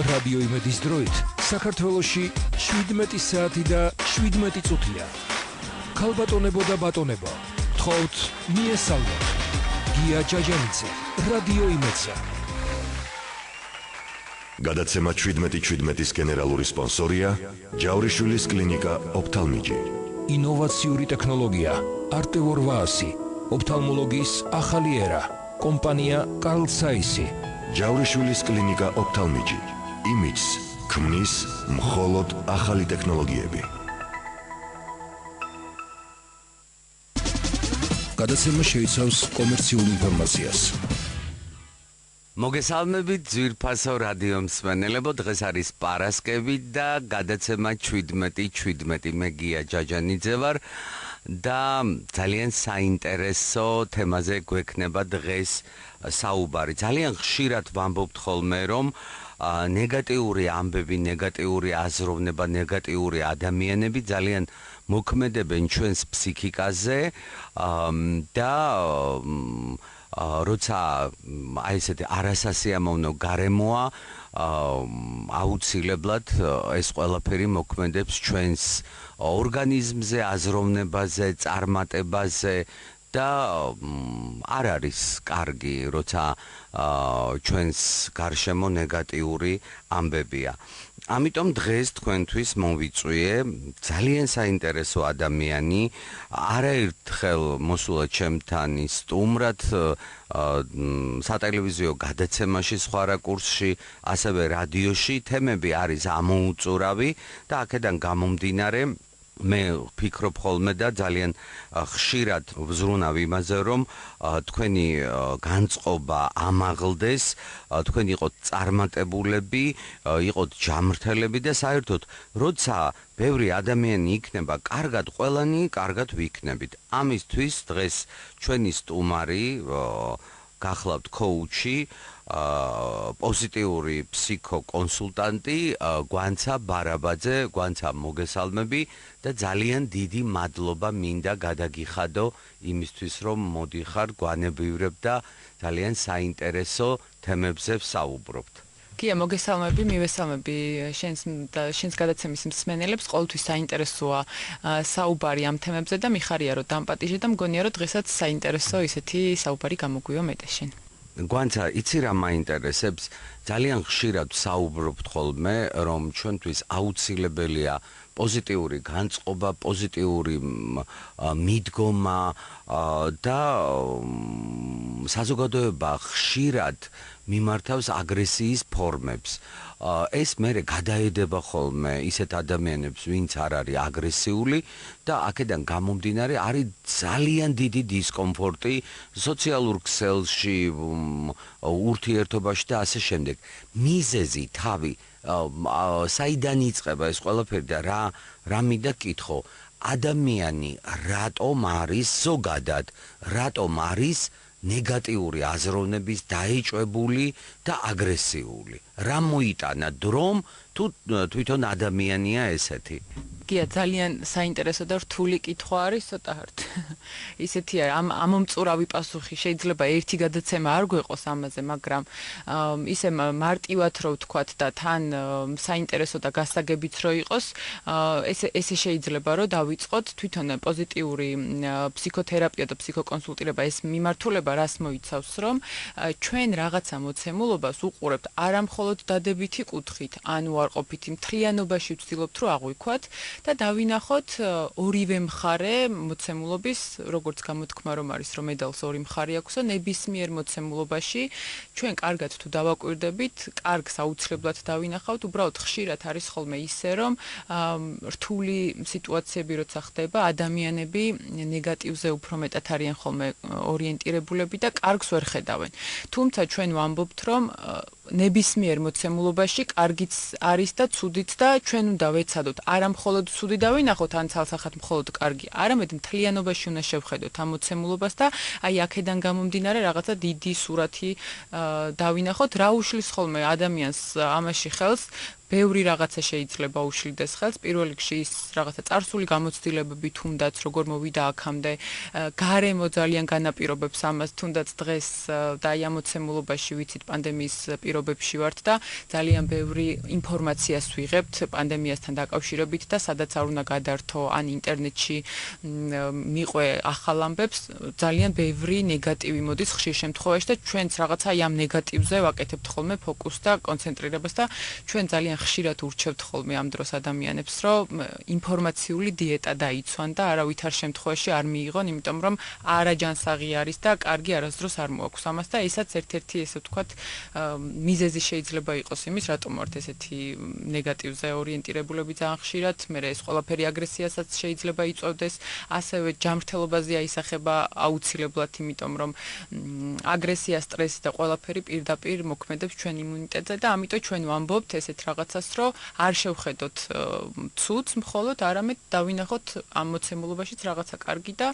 რადიო იმედის დროით საქართველოში 17 საათი და 17 წუთია. ქალბატონებო და ბატონებო, გთხოვთ მიესალმოთ. გია ჯაჯანიძე, რადიო იმედსა. გადაცემა 17-17-ის გენერალური სპონსორია ჯავრიშვილის კლინიკა ოფთალმიჯი. ინოვაციური ტექნოლოგია არტევორ ვაასი, ოფთალმოლოგიის ახალი ერა. კომპანია კარლ საისი. ჯავრიშვილის კლინიკა ოფთალმიჯი. იმიჯს ქმნის მხოლოდ ახალი ტექნოლოგიები. გადაცემა შეიცავს კომერციულ ინფორმაციას. მოგესალმებით ძვირფასო რადიო მსმენელებო, დღეს არის პარასკევი და გადაცემა 17-17 მე გია ჯაჯანიძე ვარ და ძალიან საინტერესო თემაზე გვექნება დღეს საუბარი. ძალიან ხშირად ვამბობთ ხოლმე, რომ ნეგატიური ამბები, ნეგატიური აზროვნება, ნეგატიური ადამიანები ძალიან მოქმედებენ ჩვენს ფსიქიკაზე და როცა აი ესეთი არასასიამოვნო გარემოა აუცილებლად ეს ყველაფერი მოქმედებს ჩვენს ორგანიზმზე, აზროვნებაზე, წარმატებაზე და არ არის კარგი, როცა ჩვენს გარშემო ნეგატიური ამბებია. ამიტომ დღეს თქვენთვის მოვიწვიე ძალიან საინტერესო ადამიანი, არაერთხელ მოსულა ჩემთან ის სტუმრად სატელევიზიო გადაცემაში, სხვა რაკურსში, ასევე რადიოში. თემები არის ამოუწურავი და აქედან გამომდინარე მე ვფიქრობ ხოლმე და ძალიან ხშირად ვზრუნავ იმაზე, რომ თქვენი განწყობა ამაღლდეს, თქვენ იყოთ წარმატებულები, იყოთ ჯამრთელები და საერთოდ როცა ბევრი ადამიანი იქნება კარგად, ყველანი კარგად ვიქნებით. ამისთვის დღეს ჩვენი სტუმარი გახლავთ კოუჩი, პოზიტიური ფსიქოკონსულტანტი გვანცა ბარაბაძე. გვანცა, მოგესალმები და ძალიან დიდი მადლობა მინდა გადაგიხადო იმისთვის, რომ მოდიხარ, გვანებივრებ და ძალიან საინტერესო თემებზე ვსაუბრობთ. გია, მოგესალმები, მივესალმები შენს გადაცემის მსმენელებს. ყოველთვის საინტერესოა საუბარი ამ თემებზე და მიხარია, რომ დამპატიჟე და მგონია, რომ დღესაც საინტერესო ისეთი საუბარი გამოგვივა მეტაშენ. გვანცა, იცი რა მაინტერესებს? ძალიან ხშირად ვსაუბრობთ ხოლმე, რომ ჩვენთვის აუცილებელია პოზიტიური განწყობა, პოზიტიური მიდგომა და საზოგადოება ხშირად მიმართავს აგრესიის ფორმებს. ეს მერე გადაედება ხოლმე ისეთ ადამიანებს, ვინც არ არის აგრესიული და აქედან გამომდინარე არის ძალიან დიდი დისკომფორტი სოციალურ ქსელში, ურთიერთობაში და ასე შემდეგ. მიზეზი თავი საიდან იწყება ეს ყველაფერი და რა მინდა კითხო? ადამიანი რატომ არის ზოგადად, რატომ არის ნეგატიური აზროვნების დაეჭვებული და აგრესიული? რა მოიტანა დრომ თუ თვითონ ადამიანია ესეთი? გია, ძალიან საინტერესო და რთული კითხვა არის, ცოტა ისეთია, ამომწურავი პასუხი შეიძლება ერთი გადაცემა არ გვეყოს ამაზე, მაგრამ ისე მარტივად რო ვთქვათ და თან საინტერესო და გასაგებიც რო იყოს, ესე შეიძლება რომ დავიწყოთ თვითონ პოზიტიური ფსიქოთერაპია და ფსიქოკონსულტირება. ეს მიმართულება რას მოიცავს, რომ ჩვენ რაღაცა მოცემულობას უყურებთ არა მხოლოდ დადებითი კუთხით, ანუ უარყოფითი, მთლიანობაში ვცდილობთ რომ აღვიქვათ და დავინახოთ ორივე მხარე მოცემულობის, როგორც გამოთქმა რომ არის, რომ მედალს ორი მხარე აქვსო, ნებისმიერ მოცემულობაში ჩვენ კარგად თუ დავაკვირდებით, კარგს აუცილებლად დავინახავთ. უბრალოდ ხშირად არის ხოლმე ისე, რომ რთული სიტუაციები როცა ხდება, ადამიანები ნეგატივზე უფრო მეტად არიან ხოლმე ორიენტირებულები და კარგს ვერ ხედავენ. თუმცა ჩვენ ვამბობთ, რომ ნებისმიერ მოცემულობაში კარგიც არის და ცუდიც და ჩვენ უნდა ვეცადოთ არა მხოლოდ ცუდი დავინახოთ, ან ცალსახად მხოლოდ კარგი, არამედ მთლიანობაში უნდა შევხედოთ ამ მოცემულობას და აი აქედან გამომდინარე რაღაცა დიდი სურათი დავინახოთ. რა უშლის ხოლმე ადამიანს ამაში ხელს? ბევრი რაღაცა შეიძლება უშლიდეს ხელს. პირველ რიგში ის რაღაცა წარსული გამოცდილებები თუნდაც როგორ მოვიდა აქამდე, გარემო ძალიან განაპირობებს ამას, თუნდაც დღეს და აი ამოცემულობაში ვიცით პანდემიის პირობებში ვართ და ძალიან ბევრი ინფორმაციას ვიღებთ პანდემიასთან დაკავშირებით და სადაც არ უნდა გადართო ან ინტერნეტში მიყვე ახალ ამბებს, ძალიან ბევრი ნეგატივი მოდის ხშირ შემთხვევაში და ჩვენც რაღაცა აი ამ ნეგატივზე ვაკეთებთ ხოლმე ფოკუსს და კონცენტრირებას და ჩვენ ძალიან ხშირად ურჩევთ ხოლმე ამ დროს ადამიანებს, რომ ინფორმაციული დიეტა დაიცვან და არავითარ შემთხვევაში არ მიიღონ, იმიტომ რომ არაჯანსაღი არის და კარგი არასდროს არ მოაქვს ამას და ესაც ერთ-ერთი ესე ვთქვათ მიზეზი შეიძლება იყოს იმის, რატომ ვართ ესეთი ნეგატივზე ორიენტირებულები ძალიან ხშირად, მე ეს ყველაფერი აგრესიასაც შეიძლება იწვევდეს, ასევე ჯანმრთელობაზე აისახება აუცილებლად, იმიტომ რომ აგრესია, სტრესი და ყველაფერი პირდაპირ მოქმედებს ჩვენ იმუნიტეტზე და ამიტომ ჩვენ ვამბობთ ესეთ რაღაცას, რომ არ შევხედოთ ცუდს მხოლოდ, არამედ დავინახოთ ამ მოცემულობაშიც რაღაცა კარგი და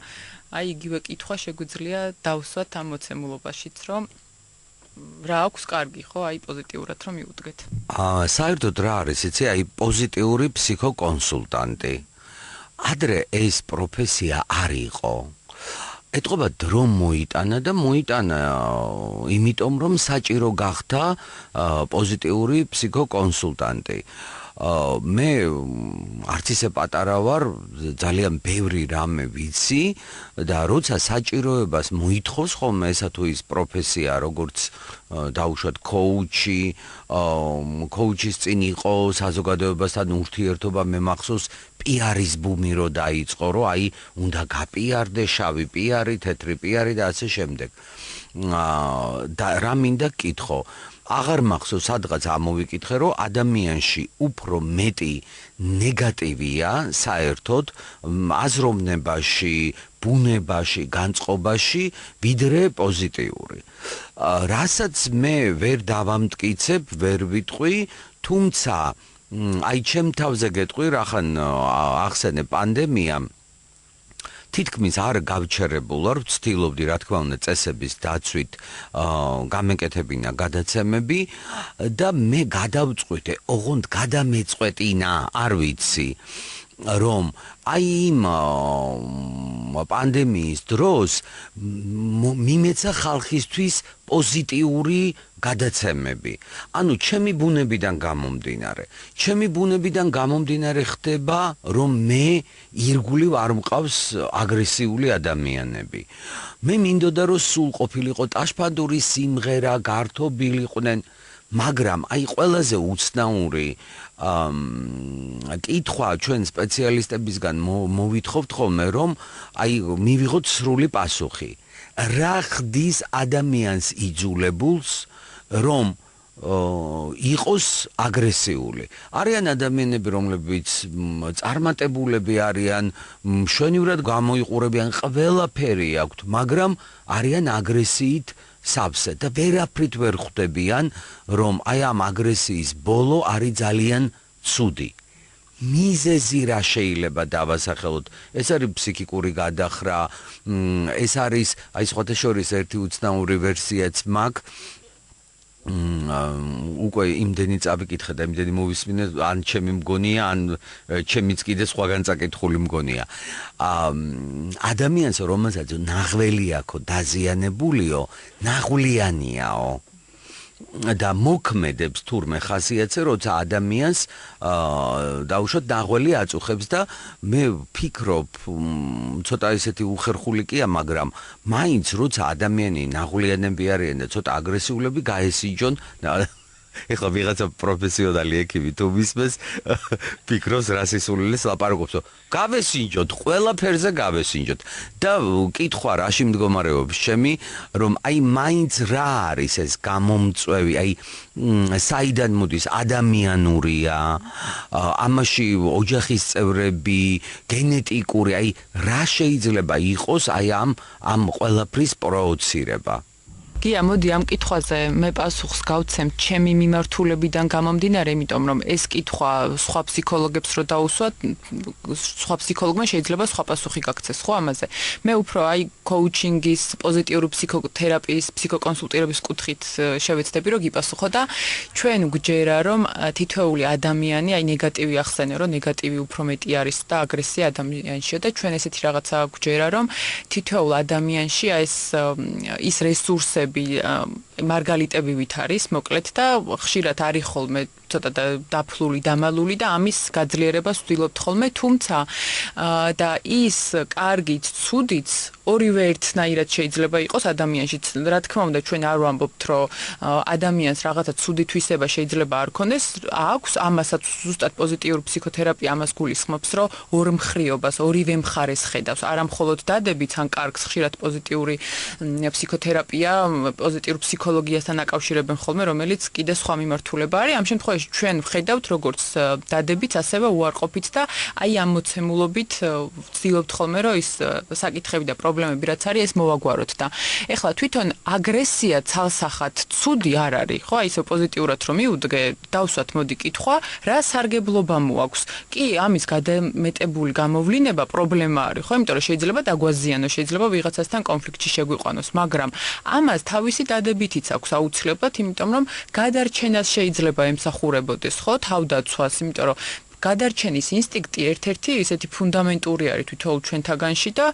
აი იგივე კითხვა შეგვიძლია დავსვათ ამ მოცემულობაშიც, რომ რა აქვს კარგი, ხო, აი პოზიტიურად რომ მიუდგეთ. საერთოდ რა არის, იცი, აი პოზიტიური ფსიქოკონსულტანტი. ადრე ეს პროფესია არ იყო. ეთყობა დრო მოიტანა და მოიტანა იმიტომ რომ საჭირო გახდა პოზიტიური ფსიქოკონსულტანტი. მე არც ისე პატარა ვარ, ძალიან ბევრი რამე ვიცი და როცა საჭიროებას მოითხოვს ხოლმე ესა თუ ის პროფესია, როგორც დაუშვათ კოუჩი, კოუჩის წინ იყო საზოგადოებასთან ურთიერთობა, მე მახსოვს პიარის ბუმი რო დაიწყო, რომ აი უნდა გაპიარდე, შავი პიარი, თეთრი პიარი და ასე შემდეგ. და რა მინდა კითხო, აღარ მახსოვს სადღაც ამოვიკითხე, რომ ადამიანში უფრო მეტი ნეგატივია საერთოდ აზროვნებაში, ბუნებაში, განწყობაში, ვიდრე პოზიტიური. რასაც მე ვერ დავამტკიცებ, ვერ ვიტყვი, თუმცა აი ჩემ თავზე გეტყვი, რახან ახსენე პანდემია თითქმის არ გავჩერებულ ვარ, ვცდილობდი რა თქმა უნდა წესების დაცვით გამეკეთებინა გადაცემები და მე გადავწყვიტე, ოღონდ გადამეწყვეტინა, არ ვიცი, რომ აი იმ პანდემიის დროს მიმეცა ხალხისთვის პოზიტიური გადაცემები. ანუ ჩემი ბუნებიდან გამომდინარე ხდება, რომ მე ირგვლივ არ მყავს აგრესიული ადამიანები. მე მინდოდა რომ სულ ყოფილიყო ტაშფანდური სიმღერა, გართობილიყვნენ, მაგრამ აი ყველაზე უცნაური კითხვა ჩვენ სპეციალისტებისგან მოვითხოვთ ხოლმე, რომ აი მივიღოთ სრული პასუხი. რა ხდის ადამიანს იძულებულს, რომ იყოს აგრესიული. არიან ადამიანები, რომლებიც წარმატებულები არიან, მშვენივრად გამოიყურებიან, ყველაფერი აქვთ, მაგრამ არიან აგრესიით სავსე და ვერაფრით ვერ ხვდებიან, რომ აი ამ აგრესიის ბოლო არის ძალიან ცუდი. მიზეზი რა შეიძლება დავასახელოთ? ეს არის ფსიქიკური გადახრა, ეს არის აი სხვათა შორის ერთი უცნაური ვერსიაც მაქვს. უკვე იმდენი წავიკითხე და იმდენი მოვისმინე, ან ჩემი მგონია, ან ჩემიც კიდე სხვაგან წაკითხული მგონია. ადამიანს რომელსაც ნაღველი აქვს დაზიანებულიო, ნაღვლიანიაო. და მოქმედებს თურმე ხასიათზე, როცა ადამიანს დაუშვათ ნაღველი აწუხებს და მე ვფიქრობ, ცოტა ისეთი უხერხული კია, მაგრამ მაინც როცა ადამიანი ნაღვლიანები არიან და ცოტა აგრესიულები გაესიჯონ, ეხლა ვიღაცა პროფესიონალი ექიმი თუ მისმეს ფიქრობს რა სისულელეს ლაპარაკობს, გავესინჯოთ, ყველაფერზე გავესინჯოთ. და კითხვა რაში მდგომარეობს ჩემი, რომ აი მაინც რა არის ეს გამომწვევი, აი საიდან მოდის, ადამიანურია, ამაში ოჯახის წევრები, გენეტიკური, აი რა შეიძლება იყოს აი ამ ყველაფრის პროოცირება? გია, მოდი ამ კითხვაზე მე პასუხს გავცემ ჩემი მიმართულებიდან გამომდინარე, იმიტომ რომ ეს კითხვა სხვა ფსიქოლოგებს რო დაუსვათ, სხვა ფსიქოლოგმა შეიძლება სხვა პასუხი გაქცეს, ხო ამაზე. მე უფრო აი კოუჩინგის, პოზიტიური ფსიქოთერაპიის, ფსიქოკონსულტირების კუთხით შევეცდები რომ გიპასუხო და ჩვენ გვჯერა რომ თითოეული ადამიანი აი ნეგატივი ახსენე რომ ნეგატივი უფრო მეტი არის და აგრესია ადამიანშია და ჩვენ ესეთი რაღაცა გვჯერა რომ თითოეულ ადამიანში აი ის რესურსები მარგალიტები ვით არის მოკლედ და ხშირად არის ხოლმე ცოტა დაფლული, დამალული და ამის გაძლიერებას ვცდილობთ ხოლმე, თუმცა და ის კარგიც, ცუდიც ორივე ერთნაირად შეიძლება იყოს ადამიანშიც. რა თქმა უნდა, ჩვენ არ ვამბობთ, რომ ადამიანს რაღაცა ცუდი თვისება შეიძლება არ ქონდეს, აქვს ამასაც ზუსტად პოზიტიური ფსიქოთერაპია ამას გულისხმობს, რომ ორმხრივობას, ორივე მხარეს ხედავს, არა მხოლოდ დადებიც ან კარგს ხშირად პოზიტიური ფსიქოთერაპია, პოზიტიურ ფსიქოლოგიასთან აკავშირებენ ხოლმე, რომელიც კიდე სხვა მიმართულება არის. ამ შემთხვევაში ჩვენ ვხედავთ როგორც დადებიც, ასევე უარყოფით და აი ამ მოცემულობით ვცდილობთ ხოლმე, რომ ის საკითხები და პრობლემები რაც არის, ეს მოვაგვაროთ და ეხლა თვითონ აგრესია ცალსახად ცუდი არ არის, ხო? აი ესე პოზიტიურად რომ მივუდგე, დავსვათ მოდი კითხვა, რა სარგებლობა მოაქვს? კი, ამის გადამეტებული გამოვლინება პრობლემა არის, ხო? იმიტომ რომ შეიძლება დაგვაზიანოს, შეიძლება ვიღაცასთან კონფლიქტში შეგვიყვანოს, მაგრამ ამას თავისი დადებითიც აქვს აუცილებლად, იმიტომ რომ გადარჩენას შეიძლება ემსახურებოდეს, ხო, თავდაცვას, იმიტომ რომ გადარჩენის ინსტინქტი ერთ-ერთი ისეთი ფუნდამენტური არის თითოეულ ჩვენთაგანში და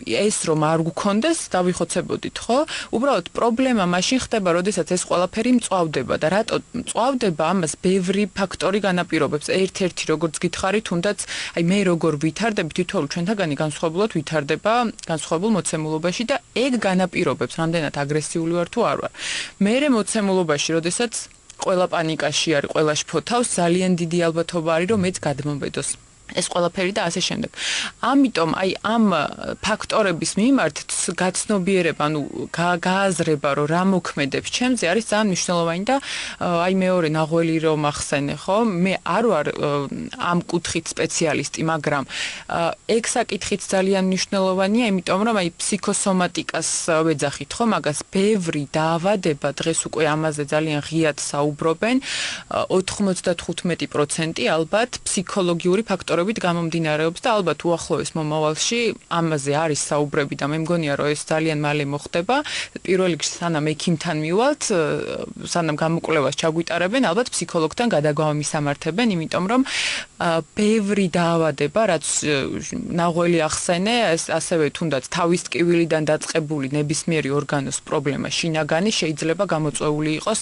ეს რომ არ გქონდეს, დავიხოცებოდით, ხო? უბრალოდ პრობლემა მაშინ ხდება, როდესაც ეს ყველაფერი მწვავდება და რატო მწვავდება, ამას ბევრი ფაქტორი განაპირობებს. ერთ-ერთი როგორც გითხარით, თუნდაც აი მე როგორ ვითარდები, თითოეულ ჩვენთაგანი განსხვავებულად ვითარდება განსხვავებულ მოცემულობაში და ეგ განაპირობებს, რამდენად აგრესიული ვარ თუ არ ვარ. მერე მოცემულობაში, როდესაც ყველა პანიკაში არის, ყველა შფოთავს, ძალიან დიდი ალბათობა არის, რომ მეც გადმომბედოს. ეს ყველაფერი და ასე შემდეგ. ამიტომ აი ამ ფაქტორების მიმართ გაცნობიერება, ანუ გააზრება, რომ რა მოქმედებს ჩემზე არის ძალიან მნიშვნელოვანი და აი მეორე ნაღველი რომ ახსენე, ხო? მე არ ვარ ამ კუთხით სპეციალისტი, მაგრამ ეგ საკითხიც ძალიან მნიშვნელოვანია, იმიტომ რომ აი ფსიქოსომატიკას ვეძახით, ხო? მაგას ბევრი დაავადება დღეს უკვე ამაზე ძალიან ღიად საუბრობენ. 95% ალბათ ფსიქოლოგიური ფაქტორები გამომდინარეობს და ალბათ უახლოეს მომავალში ამაზე არის საუბრები და მე მგონია რომ ეს ძალიან მალე მოხდება. პირველ რიგში სანამ ექიმთან მივალთ, სანამ გამოკვლევას ჩაგვიტარებენ, ალბათ ფსიქოლოგთან გადაგვამისამართებენ, იმიტომ რომ ბევრი დაავადება, რაც ნაღველი ახსენე, ასევე თუნდაც თავის ტკივილიდან დაწყებული ნებისმიერი ორგანოს პრობლემა, შინაგანი შეიძლება გამოწვეული იყოს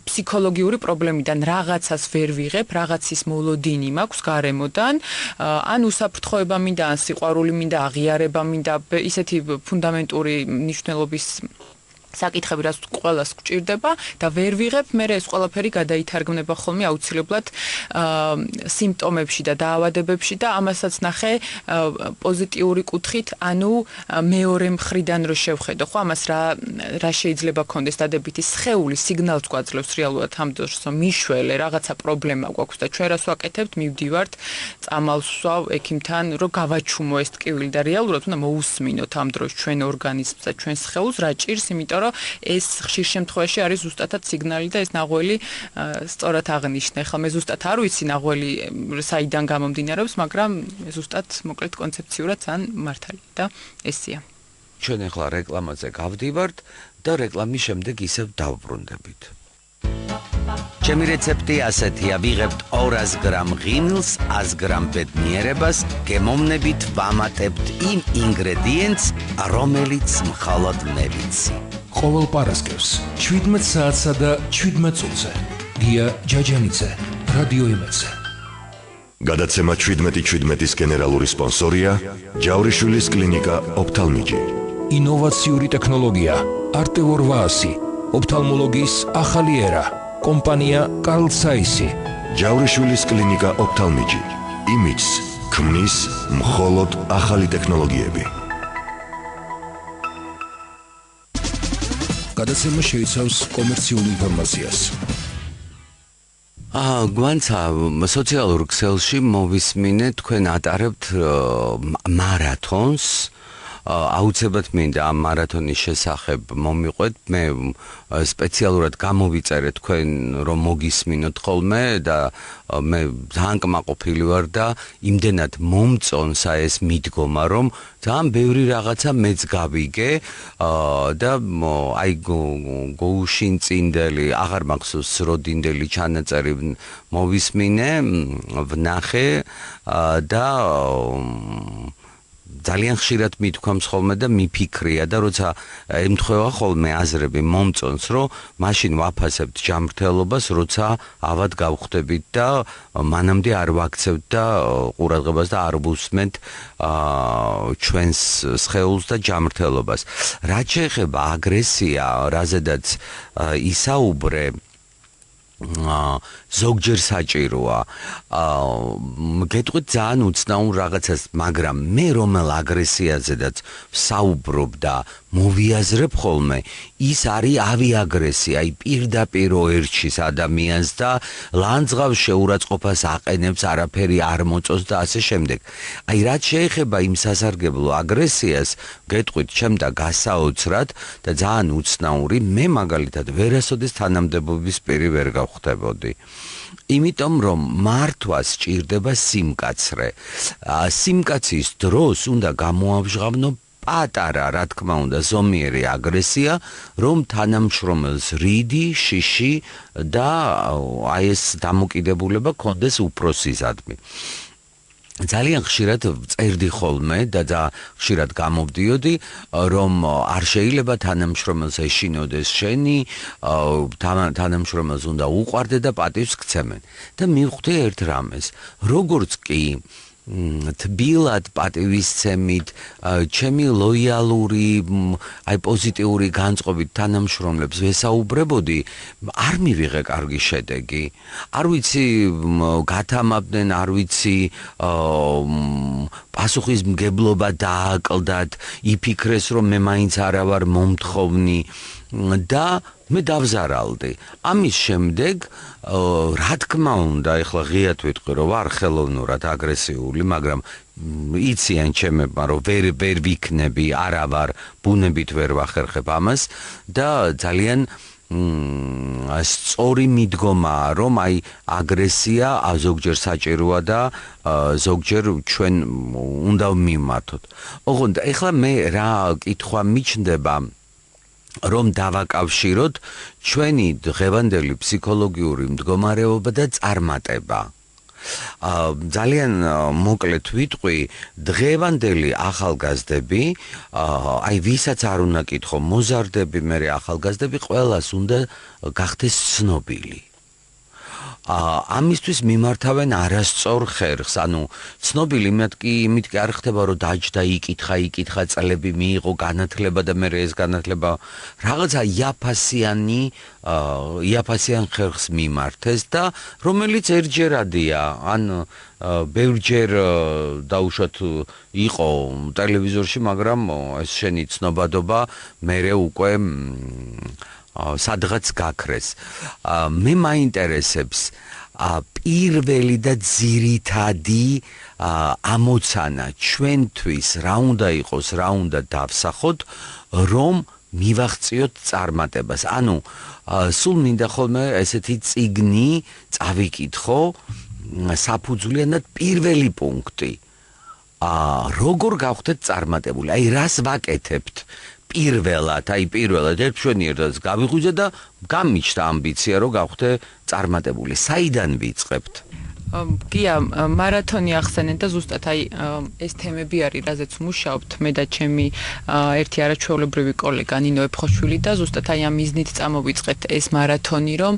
ფსიქოლოგიური პრობლემიდან, რაღაცას ვერ ვიღებ, რაღაცის მოლოდინი მაქვს გარემოდან, ან უსაფრთხოება მინდა, ან სიყვარული მინდა, აღიარება მინდა, ისეთი ფუნდამენტური მნიშვნელობის საკითხები, რაც ყველას გვჭირდება და ვერ ვიღებ, მე ეს ყველაფერი გადაითარგმნება ხოლმე აუცილებლად სიმპტომებში და დაავადებებში და ამასაც ნახე პოზიტიური კუთხით, ანუ მეორე მხრიდან რო შევხედო, ხო, ამას რა შეიძლება ქონდეს დადებითი სხეული სიგნალს გვაძლევს რეალურად ამ დროს, რომ მიშველე რაღაცა პრობლემა გვაქვს და ჩვენ რას ვაკეთებთ, მივდივართ, წამალს ვსვავ ექიმთან, რომ გავაჩუმო ეს ტკივილი და რეალურად უნდა მოусმინოთ ამ დროს ჩვენ ორგანიზმს და ჩვენ სხეულს რა ჭირს, იმიტომ რომ ეს ხშირ შემთხვევაში არის ზუსტად სიგნალი და ეს ნაღველი სწორად აღნიშნე. ხა მე ზუსტად არ ვიცი ნაღველი საიდან გამომდინარეობს, მაგრამ ზუსტად მოკლედ კონცეფციურად ან მართალია და ესეა. ჩვენ ახლა რეკლამაზე გავდივართ და რეკლამის შემდეგ ისევ დავბრუნდებით. ჩემი რეცეპტი ასეთია, ვიღებთ 200 გრამ ღიმილს, 100 გრამ ბედნიერებას, გემოვნებით ვამატებთ იმ ინგრედიენტს, რომელიც მხოლოდ მე ვიცი. ყოველ პარასკევს 17 საათსა და 17 წუთზე გია ჯაჯანიძე, რადიო იმედზე. გადაცემა 17-17-ის გენერალური სპონსორია ჯავრიშვილის კლინიკა ოფთალმიჯი. ინოვაციური ტექნოლოგია არტევორ ვაასი, ოფთალმოლოგიის ახალი ერა, კომპანია კარლ საისი. ჯავრიშვილის კლინიკა ოფთალმიჯი იმიჯს ქმნის მხოლოდ ახალი ტექნოლოგიები. გადაცემა შეიცავს კომერციულ ინფორმაციას. გვანცა სოციალურ ქსელში მოვისმინეთ, თქვენ ატარებთ მარათონს აუცილებლად მინდა ამ მარათონის შესახებ მომიყვეთ. მე სპეციალურად გამოვიწერე თქვენ რომ მოგისმინოთ ხოლმე და მე ძალიან კმაყოფილი ვარ და იმდენად მომწონსა ეს მიდგომა რომ ძალიან ბევრი რაღაცა მეც გავიგე და აი გოუშინწინდელი აღარ მახსოვს როდინდელი ჩანაწერი მოვისმინე ვნახე და ძალიან ხშირად მithქვამს ხოლმე და მიფიქრია და როცა ემთხვევა ხოლმე აზრები მომწონს რომ მაშინ ვაფასებთ ჯანმრთელობას როცა ავად გავხვდებით და მანამდე არ ვაქცევთ და ყურადღებას და არ ვუსმენთ ჩვენს სხეულს და ჯანმრთელობას რაც შეეხება აგრესია რაზედაც ისაუბრე ზოგჯერ საჭიროა გეტყვით ძალიან უცნაურ რაღაცას მაგრამ მე რომელ აგრესიაზედაც ვსაუბრობ და მოვიაზრებ ხოლმე ის არის ავიაგრესია აი პირდაპირ ერჩის ადამიანს და ლანძღავს შეურაცხყოფას აყენებს არაფერი არ მოწოს და ასე შემდეგ აი რაც შეეხება იმ სასარგებლო აგრესიას გეტყვით ჩემდა გასაოცრად და ძალიან უცნაური მე მაგალითად ვერასოდეს თანამდებობის პირი ვერ ხვდებოდი. იმიტომ რომ მართვას სჭირდება სიმკაცრე. სიმკაცის დროს უნდა გამოავჟღავნო პატარა, რა თქმა უნდა, ზომიერი აგრესია, რომ თანამშრომელს რიდი, შიში და აი ეს დამოკიდებულება კონდეს უფროსისადმი. ძალიან ხშირად წერდი ხოლმე და ხშირად გამოვდიოდი რომ არ შეიძლება თანამშრომელს ეშინოდეს შენი თანამშრომელს უნდა უყვარდე და პატივს გცემენ და მივხვდი ერთ რამეს როგორც კი თბილად პატივისცემით ჩემი ლოიალური აი პოზიტიური განწყობით თანამშრომლებს ვესაუბრებოდი არ მივიღე კარგი შედეგი არ ვიცი გათამაბდნენ არ ვიცი პასუხისმგებლობა დააკლდათ იფიქრეს რომ მე მაინც არა ვარ მომთხოვნი და მე დავზარალდი ამის შემდეგ რა თქმა უნდა ეხლა ღიად ვიტყვი რომ ვარ ხელოვნურად აგრესიული მაგრამ იციან ჩემებმა რომ ვერ ვიქნები არა ვარ ბუნებით ვერ ვახერხებ ამას და ძალიან სწორი მიდგომაა რომ აი აგრესია ზოგჯერ საჭიროა და ზოგჯერ ჩვენ უნდა მივმართოთ ოღონდ ეხლა მე რა კითხვა მიჩნდება რომ დავაკავშიროთ ჩვენი დღევანდელი ფსიქოლოგიური მდგომარეობა და წარმატება. ძალიან მოკლედ ვიტყვი, დღევანდელი ახალგაზრდები, აი ვისაც არ უნდა კითხო, მოზარდები, მე ახალგაზრდები, ყველას უნდა გახდეს ცნობილი. ამისთვის მიმართავენ არასწორ ხერხს, ანუ ცნობილი იმით კი არ ხდება, რომ დაჯდა იკითხა წლები მიიღო განათლება და მე ეს განათლება რაღაცა იაფასიან ხერხს მიმართეს და რომელიც ერთჯერადია, ან ბევრჯერ დაუშვათ იყო ტელევიზორში, მაგრამ ეს შენი ცნობადობა მერე უკვე სადღაც გაქრეს. მე მაინტერესებს პირველი და ძირითადი ამოცანა ჩვენთვის რა უნდა იყოს, რა უნდა დავსახოთ, რომ მივაღწიოთ წარმატებას. ანუ სულ მინდა ხოლმე ესეთი წიგნი წავიკითხო საფუძვლიანად პირველი პუნქტი. როგორ გავხდეთ წარმატებული? აი რას ვაკეთებთ? პირველად ერთ ჩვენიერდაც გავიღვიძე და გამიჩნდა ამბიცია რომ გავხდე წარმატებული. საიდან ვიწყებთ? გია მარათონი ახსენეთ და ზუსტად აი ეს თემები არის, რაზეც მუშაობთ მე და ჩემი ერთი არაჩვეულებრივი კოლეგა ნინო ეფხოშვილი და ზუსტად აი ამ მიზნით წამოვიწყეთ ეს მარათონი, რომ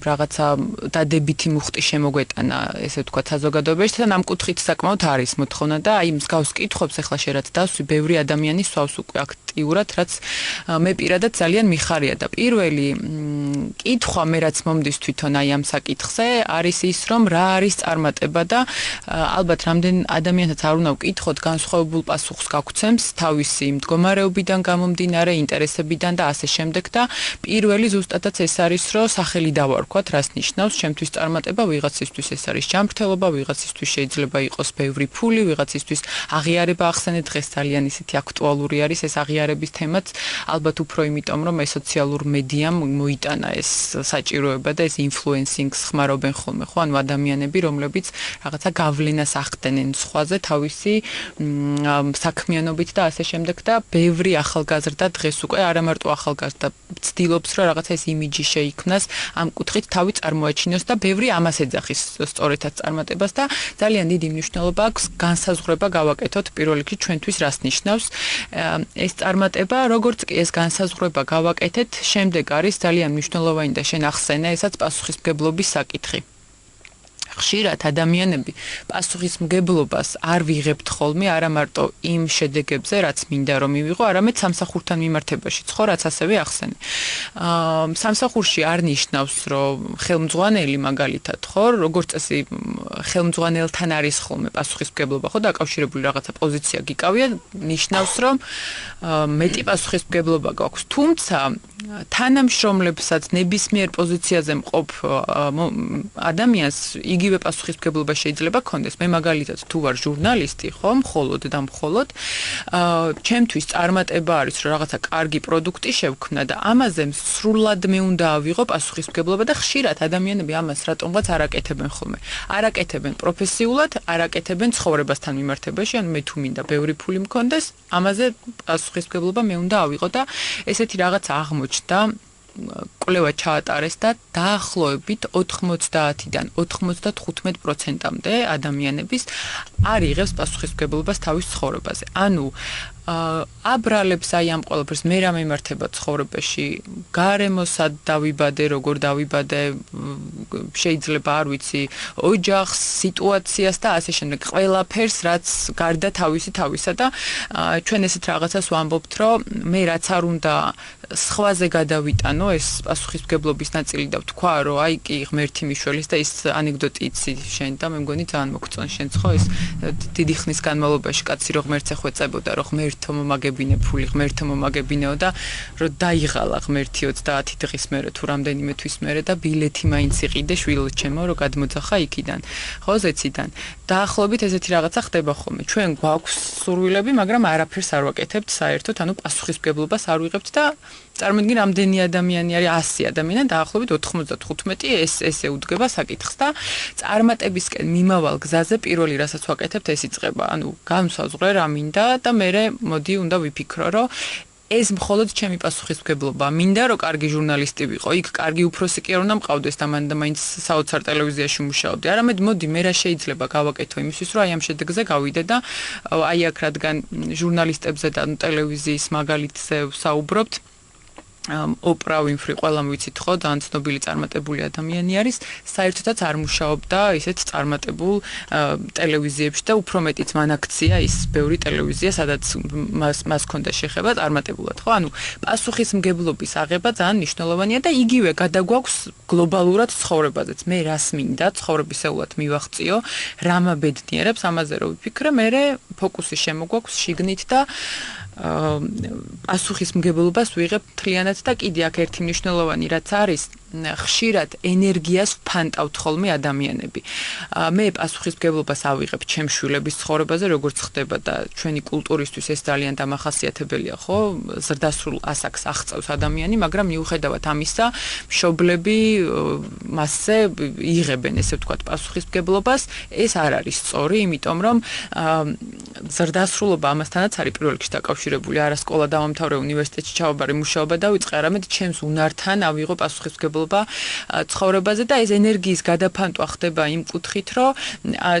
რაღაცა დადებითი მუხტი შემოგვეტანა, ესე ვთქვათ, საზოგადოებაში და ამ კუთხით საკმაოდ არის მოთხოვნა და აი მსგავს კითხვებს ახლა შე რაც დასვი, ბევრი ადამიანი სვავს უკვე აქ აქტიურად, რაც მე პირადად ძალიან მიხარია და პირველი კითხვა მე რაც მომდის თვითონ აი ამ საკითხზე არის ის რომ რა არის წარმატება და ალბათ რამდენ ადამიანსაც არ უნდა ვკითხოთ განსხვავებულ პასუხს გაგვცემს თავისი მდგომარეობიდან გამომდინარე ინტერესებიდან და ასე შემდეგ და პირველი ზუსტადაც ეს არის რომ სახელი დავარქვათ რას ნიშნავს ჩემთვის წარმატება ვიღაცისთვის ეს არის ჯანმრთელობა ვიღაცისთვის შეიძლება იყოს ბევრი ფული ვიღაცისთვის აღიარება ახსენეთ დღეს ძალიან ისეთი აქტუალური არის ეს აღიარების თემაც ალბათ უფრო იმიტომ რომ ეს სოციალურ მედიამ მოიტანა ეს საჭიროება და ეს ინფლუენსინგს ხმარობენ ხოლმე ხო ანუ ადამიანები რომლებიც რაღაცა გავლენას ახდენენ სხვაზე თავისი საქმიანობით და ასე შემდეგ და ბევრი ახალგაზრდა დღეს უკვე არა მარტო ახალგაზრდა ცდილობს რომ რაღაცა ეს იმიჯი შეიქმნას ამ კუთხით თავი წარმოაჩინოს და ბევრი ამას ეძახის სწორედაც წარმატებას და ძალიან დიდი მნიშვნელობა აქვს განსაზღვრება გავაკეთოთ პირველ რიგში ჩვენთვის რას ნიშნავს ეს წარმატება როგორც კი ეს განსაზღვრება გავაკეთეთ შემდეგ არის ძალიან მნიშვნელოვანი და შენ ახსენე ესაც პასუხისმგებლობის საკითხი ხშირად ადამიანები პასუხისმგებლობას არ ვიღებთ ხოლმე არა მარტო იმ შედეგებზე რაც მინდა რომ მივიღო არამედ სამსახურთან მიმართებაშიც ხო რაც ასევე ახსენე სამსახურში არ ნიშნავს რომ ხელმძღვანელი მაგალითად ხო როგორც წესი ხელმძღვანელთან არის ხოლმე პასუხისმგებლობა ხო დაკავშირებული რაღაცა პოზიცია გიკავია ნიშნავს რომ მეტი პასუხისმგებლობა გაქვს თუმცა თანამშრომლებსაც ნებისმიერ პოზიციაზე მყოფ ადამიანს იგივე პასუხისმგებლობა შეიძლება ქონდეს. მე მაგალითად თუ ვარ ჟურნალისტი, ხო, მხოლოდ და მხოლოდ ჩემთვის წარმატება არის რომ რაღაცა კარგი პროდუქტი შევქმნა და ამაზე სრულად მე უნდა ავიღო პასუხისმგებლობა და ხშირად ადამიანები ამას რატომღაც არ აკეთებენ ხოლმე. არ აკეთებენ პროფესიულად, არ აკეთებენ ცხოვრებასთან მიმართებაში, ანუ მე თუ მინდა ბევრი ფული მქონდეს, ამაზე პასუხისმგებლობა მე უნდა ავიღო და ესეთი რაღაცა აღმოჩნდა კვლევა ჩაატარეს და დაახლოებით 90-დან 95%-მდე ადამიანების არ იღებს პასუხისმგებლობას თავის ცხოვრებაზე. ანუ აბრალებს აი ამ ყველაფერს მე რა მიმართება ცხოვრებაში გარემოსად დავიბადე როგორ დავიბადე შეიძლება არ ვიცი ოჯახს სიტუაციას და ასე შემდეგ ყველაფერს რაც გარდა თავისა და ჩვენ ესეთ რაღაცას ვამბობთ რომ მე რაც არ უნდა სხვაზე გადავიტანო ეს პასუხისმგებლობის ნაწილი და ვთქვა რომ აი კი ღმერთი მიშველის და ის ანეკდოტი იცი შენ და მე მგონი ძალიან მოგწონს შენც ხო ეს დიდი ხნის განმავლობაში კაცი რომ ღმერთს ეხვეწებოდა რომ ღმერთო მომაგებინე ფული ღმერთო მომაგებინეო და რომ დაიღალა ღმერთი 30 დღის მერე თუ რამდენიმე თვის მერე და ბილეთი მაინც იყიდე შვილო ჩემო რომ გადმოძახა იქიდან ხო ზეციდან დაახლოებით ესეთი რაღაცა ხდება ხოლმე ჩვენ გვაქვს სურვილები მაგრამ არაფერს არ ვაკეთებთ საერთოდ ანუ პასუხისმგებლობას არ ვიღებთ და წარმოიდგინე რამდენი ადამიანი არის 100 ადამიანი დაახლოებით 95 ესე უდგება საკითხს და წარმატებისკენ მიმავალ გზაზე პირველი რასაც ვაკეთებთ ეს იწყება ანუ განსაზღვრე რა მინდა და მე მოდი უნდა ვიფიქრო რომ ეს მხოლოდ ჩემი პასუხისმგებლობა მინდა რომ კარგი ჟურნალისტი ვიყო იქ კარგი უფროსი კი არ უნდა მყავდეს და მან და მაინც საოცარ ტელევიზიაში მუშაობდი არამედ მოდი მე რა შეიძლება გავაკეთო იმისთვის რომ აი ამ შედეგზე გავიდე და აი აქ რადგან ჟურნალისტებზე და ტელევიზიის მაგალითზე ვსაუბრობთ ოპრა ვინფრი ყველამ ვიცით ხო ძალიან ცნობილი წარმატებული ადამიანი არის საერთოდაც არ მუშაობდა ისეთ წარმატებულ ტელევიზიებში და უფრო მეტიც მან აქცია ის ბევრი ტელევიზია სადაც მას ჰქონდა შეხება წარმატებულად ხო ანუ პასუხისმგებლობის აღება ძალიან მნიშვნელოვანია და იგივე გადაგვაქვს გლობალურად ცხოვრებაზეც მე რას მინდა ცხოვრებისეულად მივახციო რა მაბედნიერებს ამაზე რომ ვიფიქრე მე ფოკუსი შემოგვაქვს შიგნით და პასუხისმგებლობას ვიღებ მთლიანად და კიდე აქ ერთი მნიშვნელოვანი რაც არის ხშირად ენერგიას ვფანტავთ ხოლმე ადამიანები. მე პასუხისმგებლობას ავიღებ ჩემს შვილების ცხოვრებაზე, როგორც ხდება და ჩვენი კულტურისთვის ეს ძალიან დამახასიათებელია, ხო? ზრდასრულ ასაკს აღწევს ადამიანი, მაგრამ მიუხედავად ამისა, მშობლები მასზე იღებენ, ესე ვთქვათ, პასუხისმგებლობას. ეს არ არის სწორი, იმიტომ რომ ზრდასრულობა ამასთანაც არის პირველ რიგში დაკავშირებული. არა სკოლა დავამთავრე, უნივერსიტეტში ჩავაბარე, მუშაობა დავიწყე, არამედ ჩემს უნართან ავიღო პასუხისმგებლობა პასუხისმგებლობა ცხოვრებაზე და ეს ენერგიის გადაფანტვა ხდება იმ კუთხით, რომ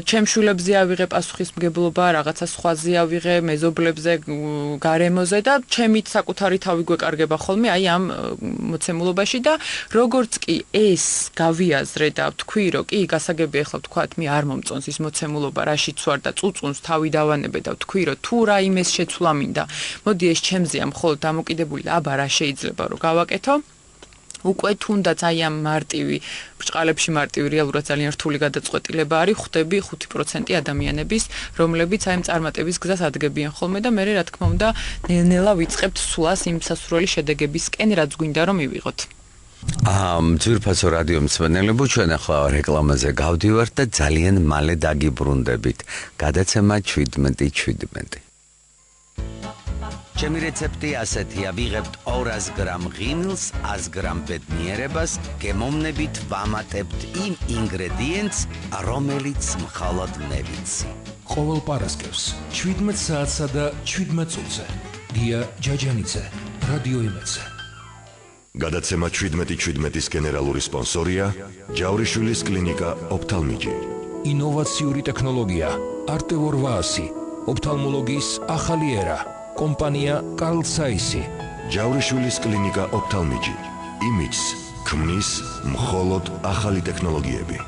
ჩემ შვილებზე ავიღე პასუხისმგებლობა, რაღაცა სხვაზე ავიღე, მეზობლებზე, გარემოზე და ჩემით საკუთარი თავი გვეკარგება ხოლმე აი ამ მოცემულობაში და როგორც კი ეს გავიაზრე და ვთქვი, რომ კი გასაგებია ახლა ვთქვათ, მე არ მომწონს ის მოცემულობა, რაშიც ვარ და წუწუნს თავი დავანებე და ვთქვი, რომ თუ რაიმეს შეცვლა მინდა, მოდი ეს ჩემზეა მხოლოდ დამოკიდებული და აბა რა შეიძლება რომ გავაკეთო. უკვე თუნდაც აი ამ მარტივი ბრჭყალებში მარტივი რეალურად ძალიან რთული გადაწყვეტილება არის, ხვდები 5% ადამიანების, რომლებიც აი ამ წარმატების გზას ადგებიან ხოლმე და მე რა თქმა უნდა ნელ-ნელა ვიწყებთ სულას იმ სასურველი შედეგებისკენ, რაც გვინდა რომ მივიღოთ. ძვირფასო რადიო მსმენელებო, ჩვენ ახლა რეკლამაზე გავდივართ და ძალიან მალე დაგიბრუნდებით. გადაცემა 17:17. ჩემი რეცეპტი ასეთია: ვიღებთ 200 გრამ ღიმილს, 100 გრამ ბედნიერებას, გემოვნებით ვამატებთ იმ ინგრედიენტს, რომელიც მხოლოდ მე ვიცი. ყოველ პარასკევს 17 საათსა და 17 წუთზე გია ჯაჯანიძე, რადიო იმედზე. გადაცემა 17:17-ის გენერალური სპონსორია ჯავრიშვილის კლინიკა ოფთალმიჯი. ინოვაციური ტექნოლოგია არტევორ ვაასი, ოფთალმოლოგიის ახალი ერა. კომპანია კარლ საისი. ჯავრიშვილის კლინიკა ოფთალმიჯი. იმიჯს ქმნის მხოლოდ ახალი ტექნოლოგიები.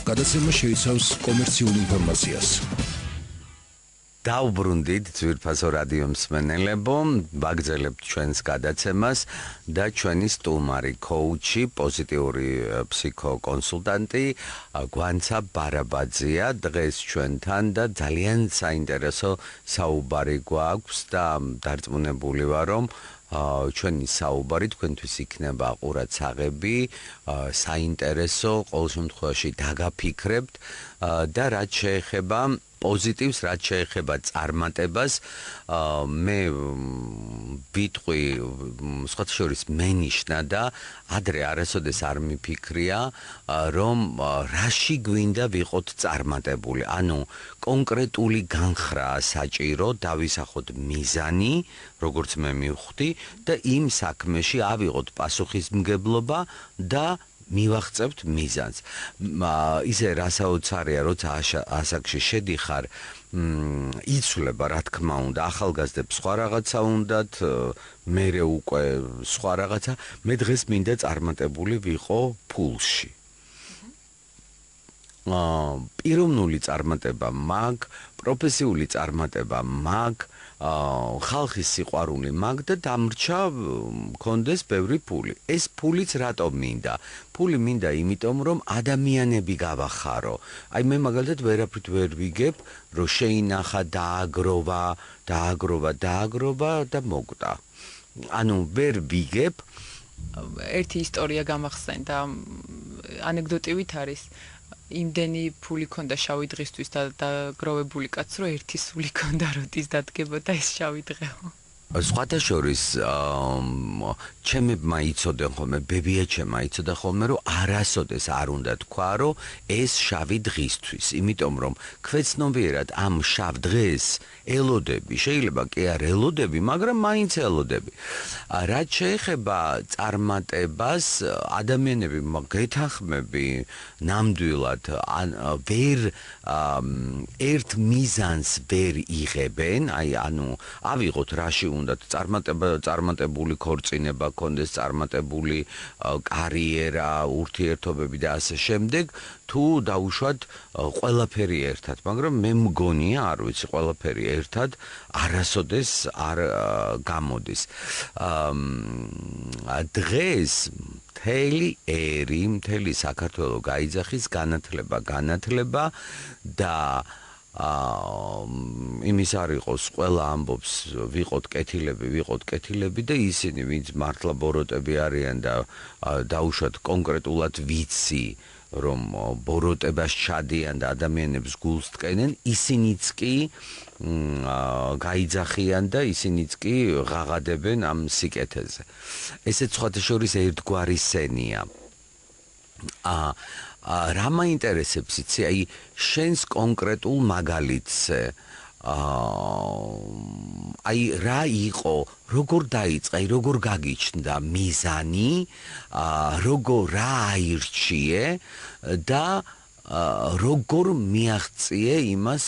გადაცემა შეიცავს კომერციულ ინფორმაციას. დავბრუნდით ძვირფასო რადიო მსმენელებო, ვაგრძელებთ ჩვენს გადაცემას და ჩვენი სტუმარი კოუჩი, პოზიტიური ფსიქოკონსულტანტი გვანცა ბარაბაძეა დღეს ჩვენთან და ძალიან საინტერესო საუბარი გვაქვს და დარწმუნებული ვარ, რომ ჩვენი საუბარი თქვენთვის იქნება ყურადსაღები, საინტერესო, ყოველ შემთხვევაში დაგაფიქრებთ და რაც შეეხება პოზიტივს, რაც შეეხება წარმატებას, მე ვიტყვი, სხვათა შორის მენიშნა და ადრე არასოდეს არ მიფიქრია, რომ რაში გვინდა ვიყოთ წარმატებული. ანუ კონკრეტული განხრაა საჭირო, დავისახოთ მიზანი, როგორც მე მივხვდი და იმ საქმეში ავიღოთ პასუხისმგებლობა და მივაღწევთ მიზანს. ისე რასაოცარია, როცა ასაკში შედიხარ, იცვლება რა თქმა უნდა, ახალგაზრდებს სხვა რაღაცა უნდათ, მერე უკვე სხვა რაღაცა, მე დღეს მინდა წარმატებული ვიყო ფულში. პიროვნული წარმატება მაგ, პროფესიული წარმატება მაგ, ხალხის სიყვარული მაგ და დამრჩა მქონდეს ბევრი ფული. ეს ფულიც რატომ მინდა? ფული მინდა იმიტომ, რომ ადამიანები გავახარო. აი მე მაგალითად ვერაფრით ვერ ვიგებ, რომ შეინახა, დააგროვა და მოკვდა. ანუ ვერ ვიგებ. ერთი ისტორია გამახსენდა, ანეკდოტივით არის. იმდენი ფული ქონდა შავი დღისთვის და დაგროვებული კაცს, რომ ერთი სული ქონდა როდის დადგებოდა ეს შავი დღეო. სხვათა შორის ჩემებმა იცოდნენ ხოლმე, ბებიაჩემმა იცოდა ხოლმე, რომ არასოდეს არ უნდა თქვა, რომ ეს შავი დღისთვის, იმიტომ რომ ქვეცნობიერად ამ შავ დღეს ელოდები, შეიძლება კი არ ელოდები, მაგრამ მაინც ელოდები. რაც შეეხება წარმატებას, ადამიანები გეთანხმები ნამდვილად ვერ ერთ მიზანს ვერ იღებენ, ანუ ავიღოთ რაში უნდათ წარმატებული ქორწინება გქონდეს, წარმატებული კარიერა, ურთიერთობები და ასე შემდეგ, თუ დაუშვათ ყველაფერი ერთად, მაგრამ მე მგონია, არ ვიცი, ყველაფერი ერთად არასოდეს არ გამოდის. დღეს მთელი საქართველო გაიძახის განათლება და იმის არ იყოს, ყველა ამბობს ვიყოთ კეთილები და ისინი, ვინც მართლა ბოროტები არიან და დაუშვათ კონკრეტულად ვიცი, რომ ბოროტებას ჩადიან და ადამიანებს გულს ტკენენ, ისინიც კი გაიძახიან და ისინიც კი ღაღადებენ ამ სიკეთეზე. ესეც სხვათა შორის ერთგვარი სენია. რა მაინტერესებს იცი, აი შენს კონკრეტულ მაგალითზე აი რა იყო, როგორ დაიწყე, როგორ გაგიჩნდა მიზანი, როგორ რა აირჩიე და როგორ მიაღწიე იმას,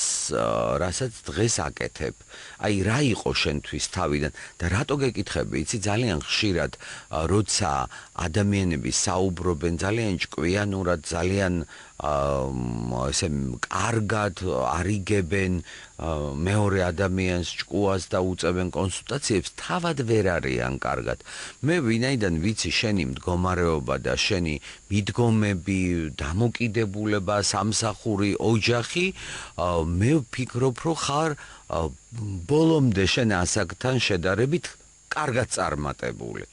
რასაც დღეს აკეთებ. აი რა იყო შენთვის თავიდან და რატო გეკითხები, იცი ძალიან ხშირად როცა ადამიანები საუბრობენ ძალიან ჭკვიანურად, ძალიან ესე კარგად არიგებენ მეორე ადამიანს ჭკუას და უწევენ კონსულტაციებს, თავად ვერ არიან კარგად. მე ვინაიდან ვიცი შენი მდგომარეობა და შენი მიდგომები, დამოკიდებულება, სამსახური, ოჯახი, მე ვფიქრობ, რომ ხარ ბოლომდე შენ ასაკთან შედარებით კარგად წარმატებული.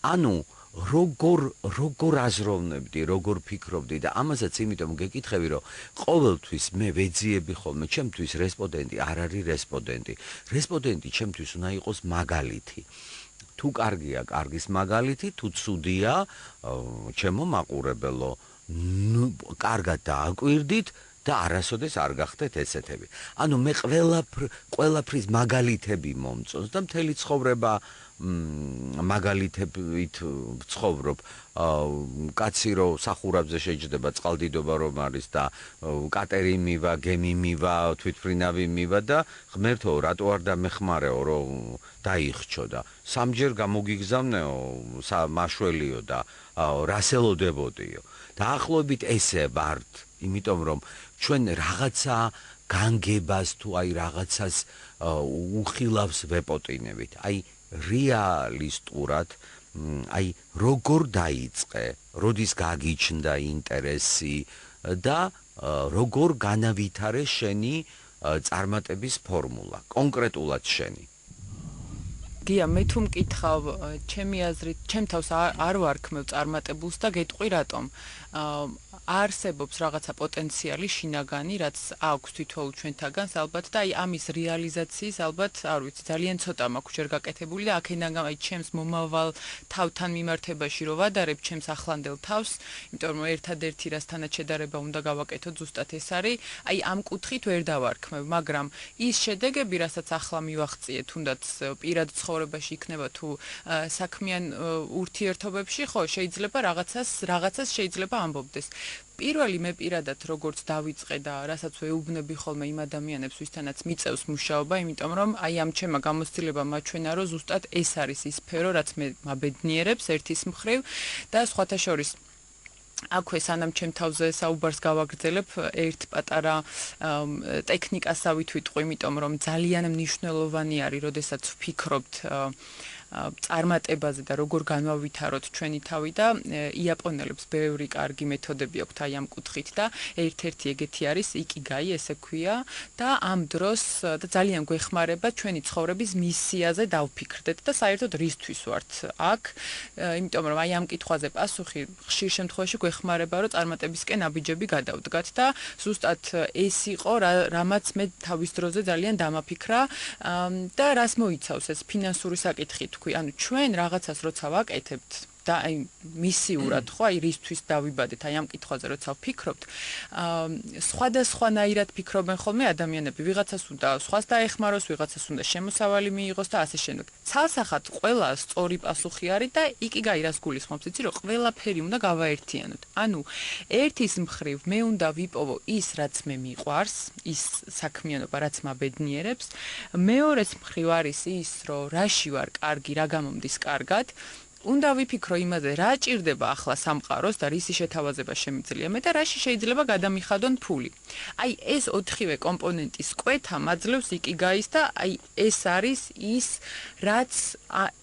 ანუ როგორ აზროვნებდი, როგორ ფიქრობდი და ამასაც იმიტომ გეკითხები, რომ ყოველთვის მე ვეძიები ხოლმე, ჩემთვის რესპონდენტი არ არის რესპონდენტი. რესპონდენტი ჩემთვის უნდა იყოს მაგალითი. თუ კარგია, კარგის მაგალითი, თუ ცუდია, ჩემო მაყურებელო, კარგად დააკვირდით და არასოდეს არ გახდეთ ესეთები. ანუ მე ყველაფრის მაგალითები მომწონს და მთელი ცხოვრება მაგალითებით ვცხოვრობ. კაცი რო სახურაბზე შეჯდება, წყალდიდობა რომ არის და კატერი მივა, გემი მივა, თვითმფრინავი მივა და ღმერთო, რატო არ დამეხმარეო, რომ დაიხჩო და სამჯერ გამოგიგზავნეო, მაშველიო და რასელოდებოდიო. დაახლოებით ესე ვართ, იმიტომ რომ ჩვენ რაღაცა განგებას თუ აი რაღაცას უხილავს ვეპოტინებით. აი რეალისტურად, აი როგორ დაიწყე, როდის გაგიჩნდა ინტერესი და როგორ განავითარე შენი წარმატების ფორმულა, კონკრეტულად შენი. გია, მე თუ მკითხავ, ჩემი აზრით, ჩემ თავს არ ვარქმევ წარმატებულს და გეტყვი რატომ. არსებობს რაღაცა პოტენციალი, შინაგანი, რაც აქვს თითოეულ ჩვენთაგანს ალბათ და აი ამის რეალიზაციის ალბათ, არ ვიცი, ძალიან ცოტა მაქვს ჯერ გაკეთებული და აქედან აი ჩემს მომავალ თავთან მიმართებაში რო ვადარებ ჩემს ახლანდელ თავს, იმიტომ რომ ერთადერთი რასთანაც შედარება უნდა გავაკეთო ზუსტად ეს არის, აი ამ კუთხით ვერ დავარქმევ, მაგრამ ის შედეგები, რასაც ახლა მივახციე, თუნდაც პირად ცხოვრებაში იქნება თუ საქმიან ურთიერთობებში, ხო, შეიძლება რაღაცას შეიძლება ამბობდეს. პირველი მე პირადად როგორც დავიწყე და რასაც ვეუბნები ხოლმე იმ ადამიანებს, ვისთანაც მიწევს მუშაობა, იმიტომ რომ აი ამ ჩემმა გამოცდილებამ მაჩვენა, რომ ზუსტად ეს არის ის სფერო, რაც მე მაბედნიერებს ერთის მხრივ და სხვათა შორის აქვე სანამ ჩემ თავზე საუბარს გავაგრძელებ, ერთ პატარა ტექნიკასავით ვიტყვი, იმიტომ რომ ძალიან მნიშვნელოვანი არის, როდესაც ვფიქრობთ წარმატებაზე და როგორ განვავითაროთ ჩვენი თავი და იაპონელებს ბევრი კარგი მეთოდები აქვთ აი ამ კუთხით და ერთ-ერთი ეგეთი არის იკიგაი, ესე ქვია და ამ დროს და ძალიან გვეხმარება ჩვენი ცხოვრების მისიაზე დავფიქრდეთ და საერთოდ რისთვის ვართ აქ, იმიტომ რომ აი ამ კითხვაზე პასუხი ხშირ შემთხვევაში გვეხმარება, რომ წარმატებისკენ აბიჯები გადავდგათ და ზუსტად ეს იყო, რამაც მე თავის დროზე ძალიან დამაფიქრა და რას მოიცავს ეს ფინანსური საკითხი ანუ ჩვენ რაღაცას როცა ვაკეთებთ და აი მისიურად ხო აი რისთვის დავიბადეთ აი ამ კითხვაზე როცა ვფიქრობთ სხვადასხვანაირად ფიქრობენ ხოლმე ადამიანები ვიღაცას უნდა სხვას დაეხმაროს ვიღაცას უნდა შემოსავალი მიიღოს და ასე შემდეგ ცალსახად ყველა სწორი პასუხი არის და იკიგაი რას გულისხმობს იცი რომ ყველაფერი უნდა გავაერთიანოთ ანუ ერთის მხრივ მე უნდა ვიპოვო ის რაც მე მიყვარს ის საქმიანობა რაც მაბედნიერებს მეორეს მხრივ არის ის რომ რაში ვარ კარგი რა გამომდის კარგად უნდა ვიფიქრო იმაზე, რა ჭირდება ახლა სამყაროს და რისი შეთავაზება შემიძლია მე და რაში შეიძლება გადამიხადონ ფული. აი ეს ოთხივე კომპონენტის კვეთა მაძლევს იკიგაის და აი ეს არის ის, რაც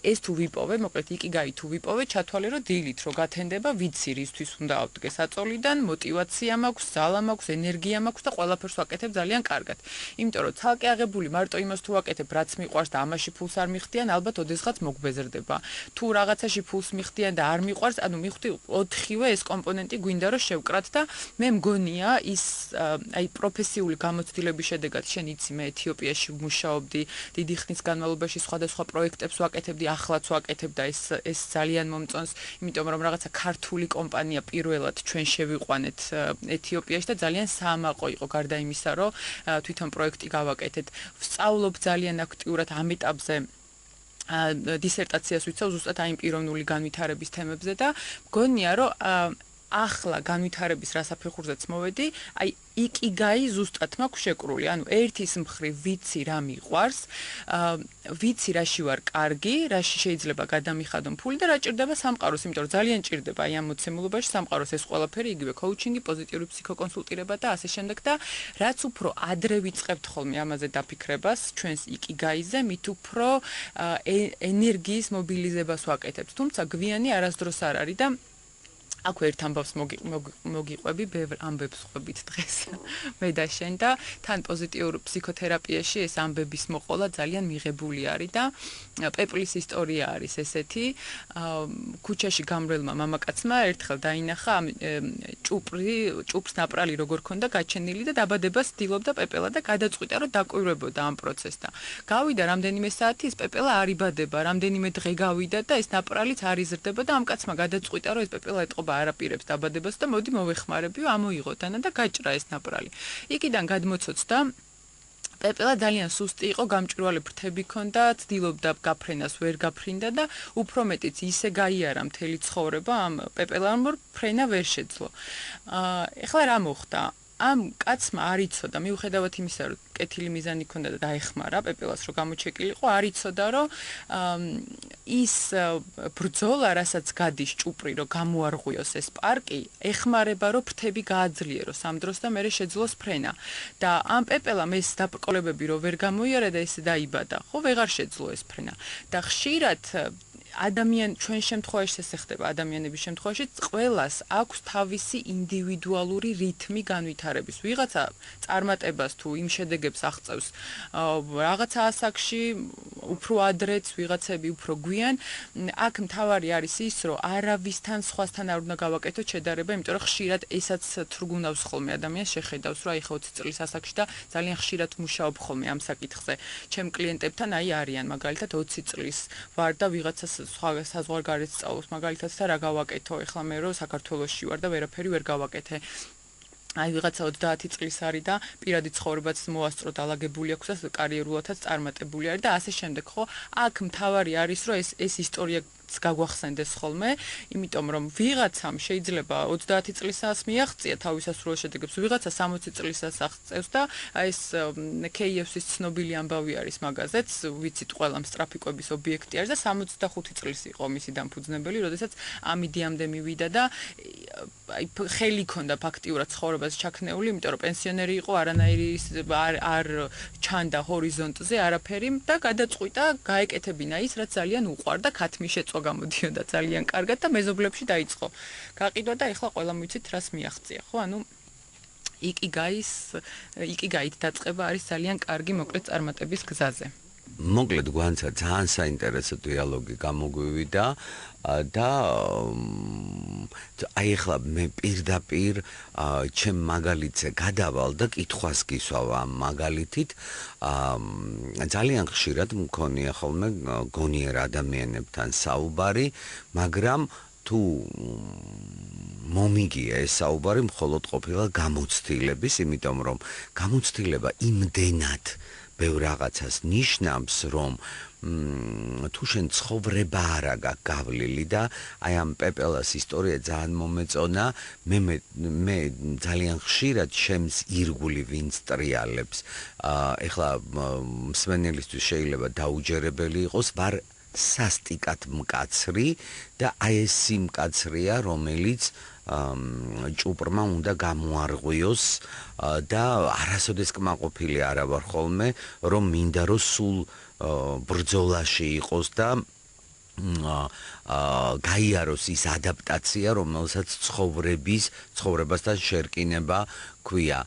ეს თუ ვიპოვე, მოკლედ იკიგაი თუ ვიპოვე, ჩათვალე რომ დილით რო გათენდება, ვიცი რისთვის უნდა ავდგე საწოლიდან, мотиваცია მაქვს, ძალა მაქვს, ენერგია მაქვს და ყველაფერს ვაკეთებ ძალიან კარგად. იმიტომ რომ ცალკე აღებული მარტო იმას თუ ვაკეთებ, რაც მიყვარს და ამაში ფულს არ მიხდიან, ალბათ ოდესღაც მოგბეზრდება. თუ რაღაცა ხანაში ფულს მიხდიან და არ მიყვარს, ანუ მივხვდი 4-ვე ეს კომპონენტი გვინდა რომ შევკრათ და მე მგონია ის აი პროფესიული გამოცდილების შედეგად შენ იცი მე ეთიოპიაში ვმუშაობდი დიდი ხნის განმავლობაში სხვადასხვა პროექტებს ვაკეთებდი, ახლაც ვაკეთებ და ეს ძალიან მომწონს, იმიტომ რომ რაღაცა ქართული კომპანია პირველად ჩვენ შევიყვანეთ ეთიოპიაში და ძალიან საამაყო იყო გარდა იმისა, რომ თვითონ პროექტი გავაკეთეთ. ვსწავლობ ძალიან აქტიურად ამ ეტაპზე დისერტაციას ვიცავ ზუსტად აი პიროვნული განვითარების თემებზე და მგონია რომ ახლა განვითარების რასაფეხურზეც მოვედი, აი იკიგაი ზუსტად მაქვს შეკრული, ანუ ერთის მხრივ ვიცი რა მიყვარს, ვიცი რაში ვარ კარგი, რაში შეიძლება გადამიხადო ფული და რა ჭირდება სამყაროს, იმიტომ რომ ძალიან ჭირდება აი ამ მოცემულობაში სამყაროს ეს ყველაფერი, იგივე კოუჩინგი, პოზიტიური ფსიქოკონსულტირება და ასე შემდეგ და რაც უფრო ადრე ვიწყებთ ხოლმე ამაზე დაფიქრებას, ჩვენს იკიგაიზე, მით უფრო ენერგიის მობილიზებას ვაკეთებთ, თუმცა გვიანი არასდროს არ არის და აქვე ერთ ამბავს მოგიყვები, ბევრ ამბებს ყვებით დღეს მე და შენ და თან პოზიტიურ ფსიქოთერაპიაში ეს ამბების მოყოლა ძალიან მიღებული არის და პეპლის ისტორია არის ესეთი, ქუჩაში გამრელმა მამაკაცმა ერთხელ დაინახა ჭუპრს ნაპრალი როგორ ქონდა გაჩენილი და დაბადებას ცდილობდა პეპელა და გადაწყვიტა რომ დაკვირვებოდა ამ პროცესს. გავიდა რამდენიმე საათი ეს პეპელა არ იბადება, რამდენიმე დღე გავიდა და ეს ნაპრალიც არ იზრდება და ამ კაცმა გადაწყვიტა რომ ეს პეპელა ეტყობა არაპირებს დაბადებას და მოდი მოვეხმარებიო, ამოიღო დანა და გაჭრა ეს ნაპრალი. იქიდან გადმოცოცხდა პეპელა ძალიან სუსტი იყო, გამჭვირვალე ფრთები ჰქონდა, ცდილობდა გაფრენას, ვერ გაფრინდა და უფრო მეტიც ისე გაიარა მთელი ცხოვრება ამ პეპელამ, რომ ფრენა ვერ შეძლო. ეხლა რა მოხდა? ამ კაცმა არ იცოდა, მიუხედავად იმისა, რომ კეთილი მიზანი ჰქონდა და დაეხმარა პეპელას, რომ გამოჩეკილიყო, არ იცოდა, რომ ის ბრძოლა, რასაც გადის ჭუპრი, რომ გამოარღვიოს ეს პარკი, ეხმარება, რომ ფრთები გააძლიეროს ამ დროს და მერე შეძლოს ფრენა. და ამ პეპელამ ეს დაბრკოლებები რომ ვერ გამოიარა და ესე დაიბადა, ხო, ვეღარ შეძლო ეს ფრენა. და ხშირად ჩვენ შემთხვევაში ესე ხდება ადამიანების შემთხვევაში ყველას აქვს თავისი ინდივიდუალური რითმი განვითარების. ვიღაცა წარმატებას თუ იმ შედეგებს აღწევს რაღაცა ასაკში უფრო ადრეც, ვიღაცები უფრო გვიან. აქ მთავარი არის ის, რომ არავისთან სხვასთან არ უნდა გავაკეთოთ შედარება, იმიტომ რომ ხშირად ესაც თრგუნავს ხოლმე ადამიანს, შეხედავს, რომ აი 20 წლის ასაკში და ძალიან ხშირად მუშაობ ხოლმე ამ საკითხზე. ჩემ კლიენტებთან აი არიან მაგალითად 20 წლის ვარ და ვიღაცას სხვა საზღვარგარეთ სწავლობს მაგალითად და რა გავაკეთო ეხლა მე რომ საქართველოში ვარ და ვერაფერი ვერ გავაკეთე. აი ვიღაცა 30 წლის არის და პირადი ცხოვრებაც მოასწრო დალაგებული აქვს და კარიერულადაც წარმატებული არის და ასე შემდეგ, ხო? აქ მთავარი არის რომ ეს ისტორია გაგვახსენდეს ხოლმე, იმიტომ რომ ვიღაცამ შეიძლება 30 წლისას მიაღწია თავისასრულ შედეგებს, ვიღაცა 60 წლისას აღწევს და ეს KFC-ის ცნობილი ამბავი არის მაგაზეც, ვიცით ყველამ სტრაფიკების ობიექტი არის და 65 წლის იყო მისი დამფუძნებელი, როდესაც ამიდიამდე მივიდა და აი ხელი ქონდა ფაქტიურად ცხოვრებას ჩაქნეული, იმიტომ რომ პენსიონერი იყო, არანაირი არ ჩანდა ჰორიზონტზე არაფერი და გადაწყვიტა გაეკეთებინა ის, რაც ძალიან უყვარდა, ქათმი შეწვა გამოდიოდა ძალიან კარგად და მეზობლებში დაიწყო. გაყიდვა და ეხლა ყველამ ვიცით რას მიაღწია, ხო? ანუ იკიგაით დაწყება არის ძალიან კარგი მოკლედ წარმატების გზაზე. მოკლედ გვანცა ძალიან საინტერესო დიალოგი გამოგვივიდა და აი ახლა მე პირდაპირ ჩემ მაგალითზე გადავალ და კითხვას გისვავ ამ მაგალითით ძალიან ხშირად მქონია ხოლმე გონიერ ადამიანებთან საუბარი, მაგრამ თუ მომიგია ეს საუბარი მხოლოდ ყოფილა გამოცდილების, იმიტომ რომ გამოცდილება იმდენად ბევრ რაღაცას ნიშნავს, რომ თუ შენ ცხოვრება არა გაქვს გავლილი და აი ამ პეპელას ისტორია ძალიან მომეწონა, მე ძალიან ხშირად ჩემს ირგული ვინც ტრიალებს, ეხლა მსმენელისთვის შეიძლება დაუჯერებელი იყოს, ვარ სასტიკად მკაცრი და აი ეს სიმკაცრია, რომელიც ჭუპრმა უნდა გამოარღვიოს და არასოდეს კმაყოფილი არა ვარ ხოლმე, რომ მინდა რომ სულ ბრძოლაში იყოს და გაიაროს ის ადაპტაცია, რომელსაც ცხოვრებასთან შერკინება ქვია.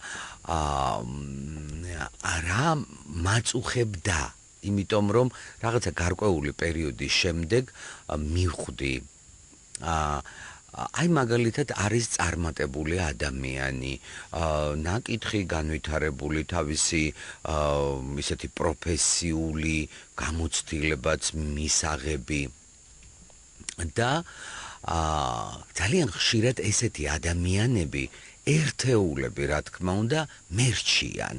რა მაწუხებდა იმიტომ რომ რაღაცა გარკვეული პერიოდის შემდეგ მივხვდი აი მაგალითად არის წარმატებული ადამიანი, ნაკითხი განვითარებული თავისი ისეთი პროფესიული გამოცდილებაც მისაღები და ძალიან ხშირად ესეთი ადამიანები ერთეულები, რა თქმა უნდა, მერჩიან.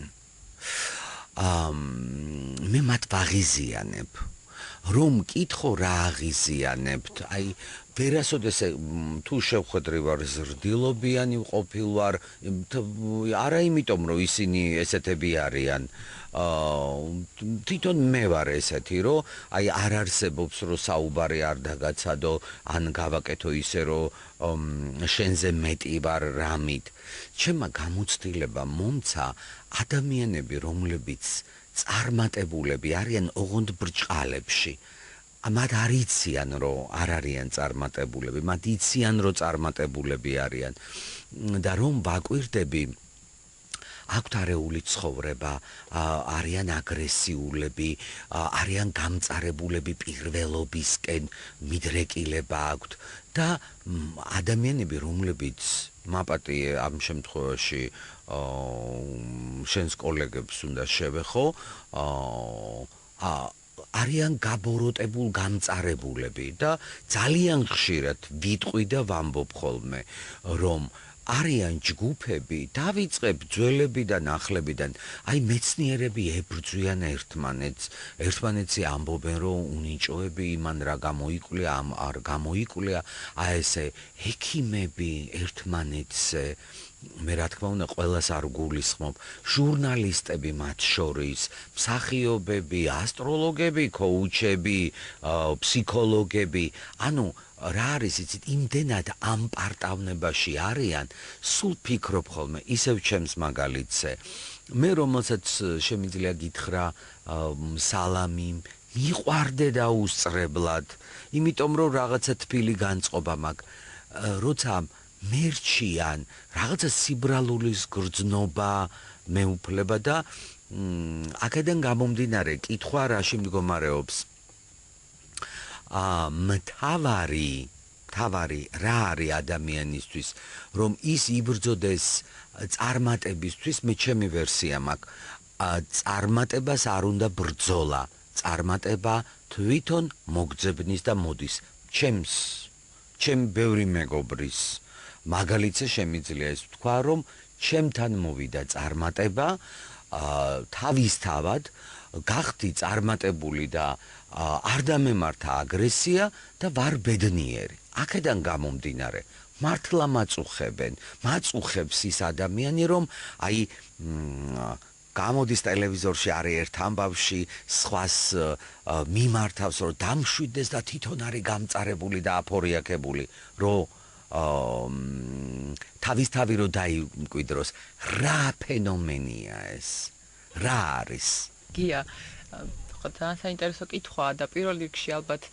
მე მათ ვაღიზიანებ. რომ მკითხო რა აღიზიანებთ, აი ვერასოდეს თუ შევხვედრი ვარ ზრდილობიანი ყოფილ ვარ, არა იმიტომ რომ ისინი ესეთები არიან, თვითონ მე ვარ ესეთი, რომ აი არ არსებობს რომ საუბარი არ დაგაცადო, ან გავაკეთო ისე რომ შენზე მეტი ვარ რამით. ჩემმა გამოცდილება მომცა ადამიანები, რომლებიც წარმატებულები არიან ოღონდ ბრჭყალებში. მათ არ იციან, რომ არ არიან წარმატებულები, მათ იციან, რომ წარმატებულები არიან და რომ ვაკვირდები აქვთ არეული ცხოვრება, არიან აგრესიულები, არიან გამწარებულები პირველობისკენ, მიდრეკილება აქვთ და ადამიანები, რომლებიც მაპატიე ამ შემთხვევაში შენს კოლეგებს უნდა შევეხო, არიან გაბოროტებულ გამწარებულები და ძალიან ხშირად ვიტყვი და ვამბობ ხოლმე, რომ არიან ჯგუფები, დავიწყებ ძველებიდან, ახლებიდან, აი მეცნიერები ებრძვიან ერთმანეთს ამბობენ, რომ უნიჭოები იმან რა გამოიკვლია, ამ არ გამოიკვლია, აი ესე ექიმები ერთმანეთზე მე რა თქმა უნდა ყველას არ გულისხმობ, ჟურნალისტები მათ შორის, მსახიობები, ასტროლოგები, კოუჩები, ფსიქოლოგები, ანუ რა არის იცით, იმდენად ამ პარტავნებაში არიან, სულ ფიქრობ ხოლმე, ისევ ჩემს მაგალითზე. მე რომელსაც შემიძლია გითხრა სალამი, მიყვარდე დაუსწრებლად, იმიტომ რომ რაღაცა თბილი განწყობა მაქვს, როცა მერჩიან, რაღაცა სიბრალულის გრძნობა მეუფლება და აქედან გამომდინარე, კითხვა რაში მდგომარეობს. მთავარი რა არის ადამიანისთვის, რომ ის იბრძოდეს წარმატებისთვის, მე ჩემი ვერსია მაქვს, წარმატებას არ უნდა ბრძოლა, წარმატება თვითონ მოგძებნის და მოდის. ჩემ ბევრი მეგობრის მაგალითზე შემიძლია ეს ვთქვა, რომ ჩემთან მოვიდა წარმატება, თავისთავად გახდი წარმატებული და არ დამემართა აგრესია და ვარ ბედნიერი. აქედან გამომდინარე, მართლა მაწუხებს ის ადამიანი, რომ აი გამოდის ტელევიზორში არის ერთ ამბავში, სხვას მიმართავს, რომ დამშვიდეს და თვითონ არის გამწარებული და აფორიაქებული, რომ თავისთავი რომ დაიმკვიდროს, რა ფენომენია ეს? რა არის? გია, ძალიან საინტერესო კითხვაა და პირველ რიგში ალბათ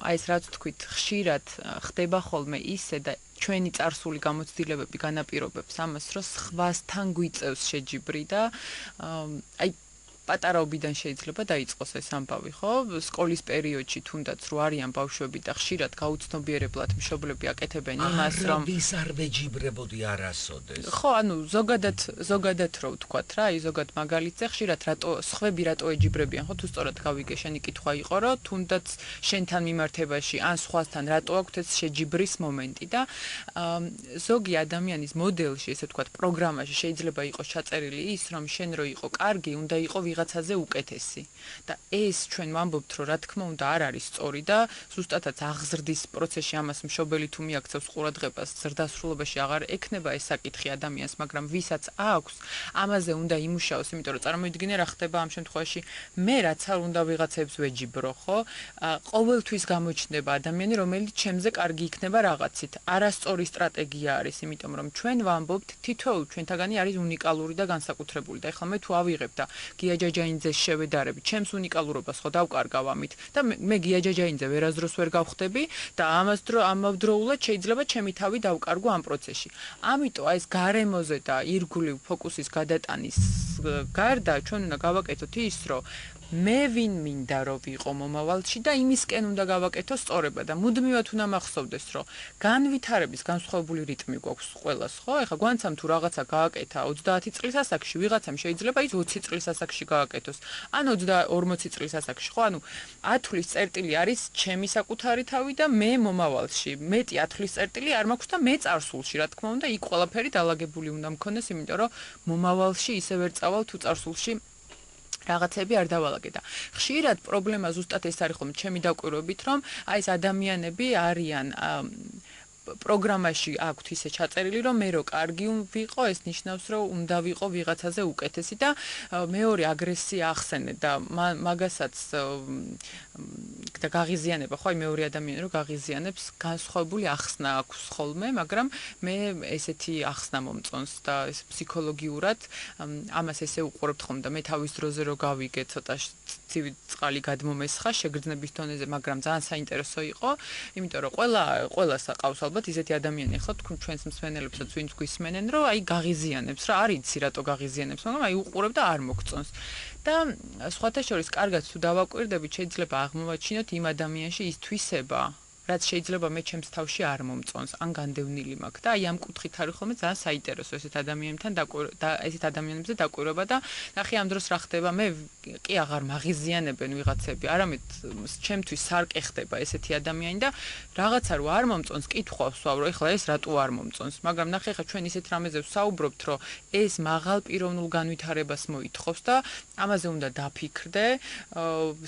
აი ეს რაც თქვით, ხშირად ხდება ხოლმე ისე და ჩვენი წარსული გამოცდილებები განაპირობებს ამას, რომ სხვასთან გვიწევს შეჯიბრი და აი პატარაობიდან შეიძლება დაიწყოს ეს ამბავი, ხო? სკოლის პერიოდში თუნდაც რო არიან ბავშვები და ხშირად გაუცნობიერებლად მშობლები აკეთებენ იმას, რომ ვის არ ვეჯიბრებოდი არასოდეს. ხო, ანუ ზოგადად რო ვთქვათ რა, აი ზოგად მაგალითზე ხშირად სხვები რატო ეჯიბრებიან, ხო? თუ სწორად გავიგე, შენი კითხვა იყო, რომ თუნდაც შენთან მიმართებაში ან სხვასთან რატო აქვთ ეს შეჯიბრის მომენტი და ზოგი ადამიანის მოდელში, ესე ვთქვათ, პროგრამაში შეიძლება იყოს ჩაწერილი ის, რომ შენ რო იყო კარგი, უნდა იყო ვიღაცაზე უკეთესი და ეს ჩვენ ვამბობთ, რომ რა თქმა უნდა არ არის სწორი და ზუსტადაც აღზრდის პროცესში ამას მშობელი თუ მიაქცევს ყურადღებას, ზრდასრულობაში აღარ ექნება ეს საკითხი ადამიანს, მაგრამ ვისაც აქვს, ამაზე უნდა იმუშაოს, იმიტომ რომ წარმოვიდგინე რა ხდება ამ შემთხვევაში, მე რაც არ უნდა ვიღაცებს ვეჯიბრო, ხო? ყოველთვის გამოჩნდება ადამიანი, რომელიც ჩემზე კარგი იქნება რაღაცით. არასწორი სტრატეგია არის, იმიტომ რომ ჩვენ ვამბობთ, თითოეულ ჩვენთაგანი არის უნიკალური და განსაკუთრებული და ეხლა მე თუ ავიღებ და გია ჯაჯაინძეს შევედარები, ჩემს უნიკალურობას ხო დავკარგავ ამით და მე გია ჯაჯაინძე ვერასდროს ვერ გავხდები და ამავდროულად შეიძლება ჩემი თავი დავკარგო ამ პროცესში. ამიტომ აი ეს გარემოზე და ირგვლივ ფოკუსის გადატანის გარდა ჩვენ უნდა გავაკეთოთ ის, რომ მე ვინ მინდა რომ ვიყო მომავალში და იმისკენ უნდა გავაკეთო სწორება და მუდმივად უნდა მახსოვდეს რომ განვითარების განსხვავებული რიტმი გვაქვს ყველას ხო ეხლა გვანცამ თუ რაღაცა გააკეთა 30 წლის ასაკში ვიღაცამ შეიძლება ის 20 წლის ასაკში გააკეთოს ან 40 წლის ასაკში ხო ანუ ათვლის წერტილი არის ჩემი საკუთარი თავი და მე მომავალში მეტი ათვლის წერტილი არ მაქვს და მე წარსულში რა თქმა უნდა იქ ყველაფერი დალაგებული უნდა მქონდეს იმიტომ რომ მომავალში ისე ვერ წავალ თუ წარსულში რაღაცები არ დავალაგე და ხშირად პრობლემა ზუსტად ეს არის ხომ ჩემი დაკვირვებით რომ აი ეს ადამიანები არიან პროგრამაში აქვთ ისე ჩაწერილი რომ მე რო კარგი ვიყო ეს ნიშნავს რომ უნდა ვიყო ვიღაცაზე უკეთესი და მეორე აგრესია ახსენე და მაგასაც და გაღიზიანება ხო აი მეორე ადამიანი რო გაღიზიანებს განსხვავებული ახსნა აქვს ხოლმე მაგრამ მე ესეთი ახსნა მომწონს და ეს ფსიქოლოგიურად ამას ესე უყურებთ ხომ და მე თავის დროზე რო გავიგე ცოტა ცივი წყალი გადმომესხა შეგრძნების დონეზე მაგრამ ძალიან საინტერესო იყო იმიტომ რომ ყველას აყავს ალბათ ისეთი ადამიანი ახლა თქვენ ჩვენს მსმენელებსაც ვინც გვისმენენ რომ აი გაღიზიანებს რა არ იცი რატო გაღიზიანებს მაგრამ აი უყურებ და არ მოგწონს და სხვათა შორის კარგად თუ დავაკვირდებით შეიძლება აღმოვაჩინოთ იმ ადამიანში ის თვისება რაც შეიძლება მე ჩემს თავში არ მომწონს ან განდევნილი მაქვს და აი ამ კუთხით არის ხოლმე ძალიან საინტერესო ესეთ ადამიანებთან ესეთ ადამიანებზე დაკვირვება და ნახე ამ დროს რა ხდება მე კი აღარ მაღიზიანებენ ვიღაცები არამედ ჩემთვის სარკე ხდება ესეთი ადამიანი და რაღაცა რო არ მომწონს კითხვას ვსვავ რომ ეხლა ეს რატო არ მომწონს მაგრამ ნახე ხა ჩვენ ისეთ რამეზე ვსაუბრობთ რომ ეს მაღალ პიროვნულ განვითარებას მოითხოვს და ამაზე უნდა დაფიქრდე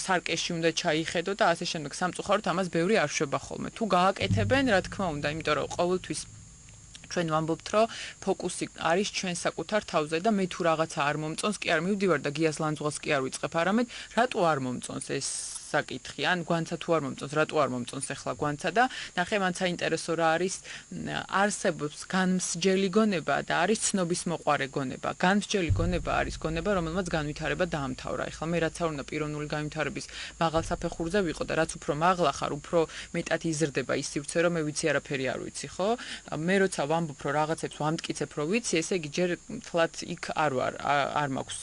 სარკეში უნდა ჩაიხედო და ასე შემდეგ სამწუხაროდ ამას ბევრი არ შვება ხოლმე თუ გააკეთებენ რა თქმა უნდა იმიტომ რომ ყოველთვის ჩვენ ვამბობთ რომ ფოკუსი არის ჩვენ საკუთარ თავზე და მე თუ რაღაცა არ მომწონს კი არ მივდივარ და გიას ლანძღვალს კი არ ვიწყებ არამედ რატო არ მომწონს ეს საკითხი ან გვანცა თუ არ მომწონს რატო არ მომწონს ახლა გვანცა და ნახე მან საინტერესო რა არის არსებობს განმსჯელი გონება და არის ცნობის მოყარე გონება განმსჯელი გონება არის გონება რომელმაც განვითარება დაამთავრა ახლა მე რაც არ უნდა პიროვნული განვითარების მაღალ საფეხურზე ვიყო და რაც უფრო მაღლა ხარ უფრო მეტად იზრდება ის სივრცე რომ მე ვიცი არაფერი არ ვიცი ხო მე როცა ვამბობ რომ რაღაცებს ვამტკიცებ რომ ვიცი ესე იგი ჯერ თლაც იქ არ მაქვს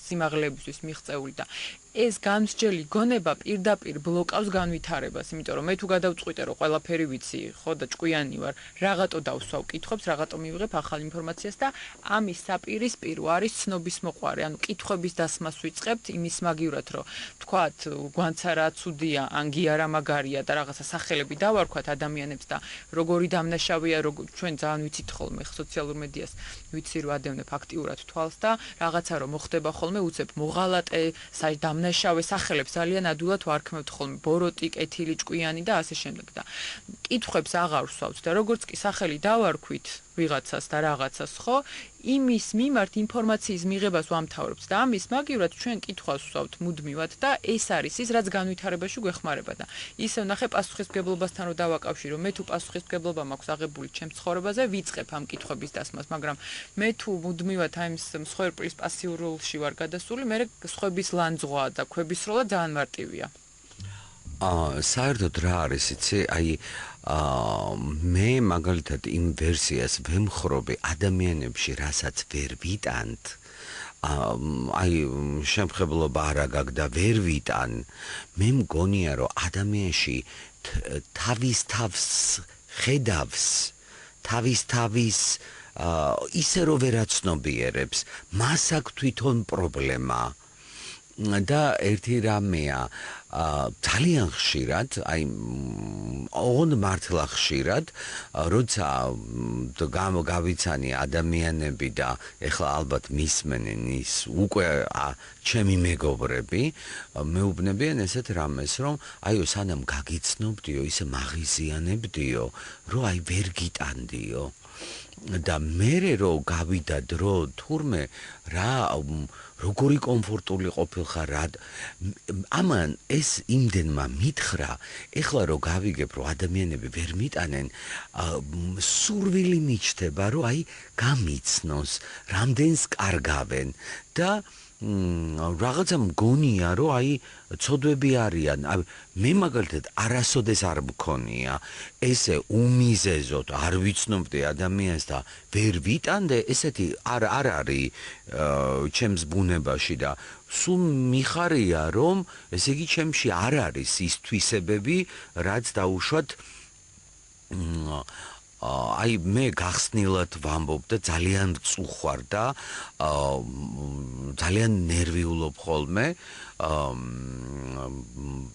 სიმაღლებისთვის მიღწეული და ეს განსჯელი გონება პირდაპირ ბლოკავს განვითარებას, იმიტომ რომ მე თუ გადავწყვიტე რომ ყველაფერი ვიცი, ხო და ჭკვიანი ვარ, რაღაცო დავსვავ კითხვებს, რაღაცო მივიღებ ახალ ინფორმაციას და ამის საპირისპირო არის ცნობის მოყარე, ანუ კითხვების დასმას ვიწყებთ იმის მაგივრად, რომ თქვათ, გვანცა რა ცუდია, ან გია რა მაგარია და რაღაცა სახელები დავარქვათ ადამიანებს და როგორი დამნაშავეა, ჩვენ ძალიან ვიცით ხოლმე სოციალურ მედიას, ვიცი რომ ადევნებ აქტიურად თვალს და რაღაცა რომ მოხდება ხოლმე უცებ მოღალატე, ნაშავე სახელებს ძალიან ადვილად ვარქმევთ ხოლმე ბოროტი, კეთილი, ჭკვიანი და ასე შემდეგ და კითხვებს აღარ ვსვავთ და როგორც კი სახელი დავარქვით ვიღაცას და რაღაცას ხო იმის მიმართ ინფორმაციის მიღებას ვამთავრებთ და ამის მაგივრად ჩვენ კითხვას ვსვავთ მუდმივად და ეს არის ის რაც განვითარებაში გვეხმარება და ისევ ნახე პასუხისმგებლობასთან რომ დავაკავშირო მე თუ პასუხისმგებლობა მაქვს აღებული ჩემს ცხოვრებაზე ვიწყებ ამ კითხვების დასმას მაგრამ მე თუ მუდმივად აი ეს მსხვერპლის პასიურ როლში ვარ გადასული მე სხვების ლანძღვა და ქვებისროლა ძალიან მარტივია საერთოდ რა არის იცი აი მე მაგალითად იმ ვერსიას ვემხრობი ადამიანებში რასაც ვერ ვიტანთ აი შემხებლობა არა გაქვს და ვერ ვიტან მე მგონია რომ ადამიანში თავის თავს ხედავს თავის ისე რომ ვერაცნობიერებს მას აქვს თვითონ პრობლემა და ერთი რამეა ძალიან ხშირად აი ოღონდ მართლა ხშირად როცა გავიცანი ადამიანები და ეხლა ალბათ მისმენენ ის უკვე ჩემი მეგობრები მეუბნებიან ესეთ რამეს რომ აიო სანამ გაგიცნობდიო ისე მაღიზიანებდიო რომ აი ვერ გიტანდიო და მე რო გავიდა დრო თურმე რა როგორი კომფორტული ყოფილხარ რა ამან ეს იმდენმა მითხრა ეხლა რო გავიგებ რომ ადამიანები ვერ მიტანენ სურვილი მიჩნდება რომ აი გამიცნოს რამდენს კარგავენ და რაღაცა მგონია, რომ აი ცოდვები არიან. მე მაგალითად არასოდეს არ მქონია ესე უმიზეზოდ არ ვიცნობდი ადამიანს და ვერ ვიტანდე, ესეთი არ არის ჩემს ბუნებაში და სულ მიხარია, რომ ესე იგი ჩემში არ არის ის თვისებები, რაც დაუშვათ აი მე გახსნილად ვამბობ და ძალიან წუხვარ და ძალიან ნერვიულობ ხოლმე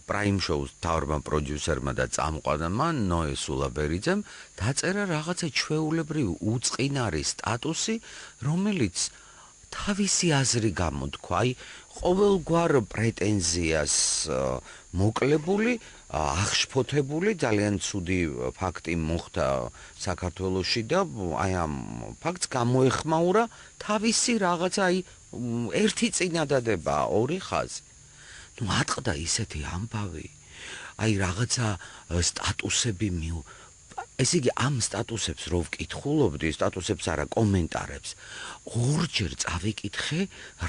პრაიმ შოუს თავრმა პროდიუსერმა და წამყვანმა ნოე სულაბერიძემ დაწერა რაღაცა ჩვეულებრივი უწყინარი სტატუსი, რომელიც თავისი აზრი გამოთქვა, აი ყოველგვარ პრეტენზიას მოკლებული, აღშფოთებული, ძალიან ცუდი ფაქტი მოხდა საქართველოში და აი ამ ფაქტს გამოეხმაურა თავისი რაღაცა აი ერთი წინადადება, ორი ხაზი. ნუ ატყდა ისეთი ამბავი, აი რაღაცა სტატუსები ესე იგი ამ სტატუსებს რო ვკითხულობდი, სტატუსებს არა, კომენტარებს, ორჯერ წავიკითხე,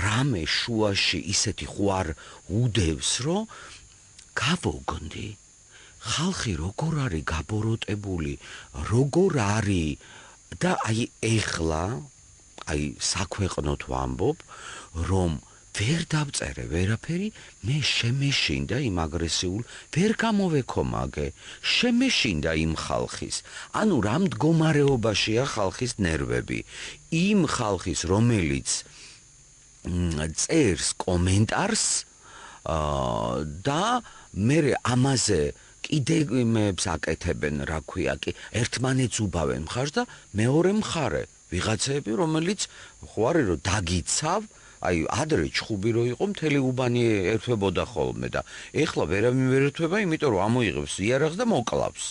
რამე შუაში ისეთი ხوار უდევს, რომ გავოგონდი. ხალხი როგორ არის გაბოროტებული, როგორ არის და აი ეხლა, აი საქვეყნოთ ვამბობ, რომ ვერ დავწერე ვერაფერი, მე შემეშინდა იმ აგრესიულ, ვერ გამოვეკომაგე, შემეშინდა იმ ხალხის. ანუ რა მდგომარეობაშია ხალხის ნერვები. იმ ხალხის, რომელიც წერს კომენტარს და მე ამაზე კიდე იმებს აკეთებენ, რა ქვია, კი, ერთმანეთს უბავენ მხარს და მეორე მხარე, ვიღაცები, რომელიც ხო არის რომ დაგიცავ, აი ადრე ჩხუბი რო იყო, მთელი უბანი ერთვებოდა ხოლმე და ეხლა ვერავინ ვერ ერთვება, იმიტომ რომ ამოიღებს იარაღს და მოკლავს.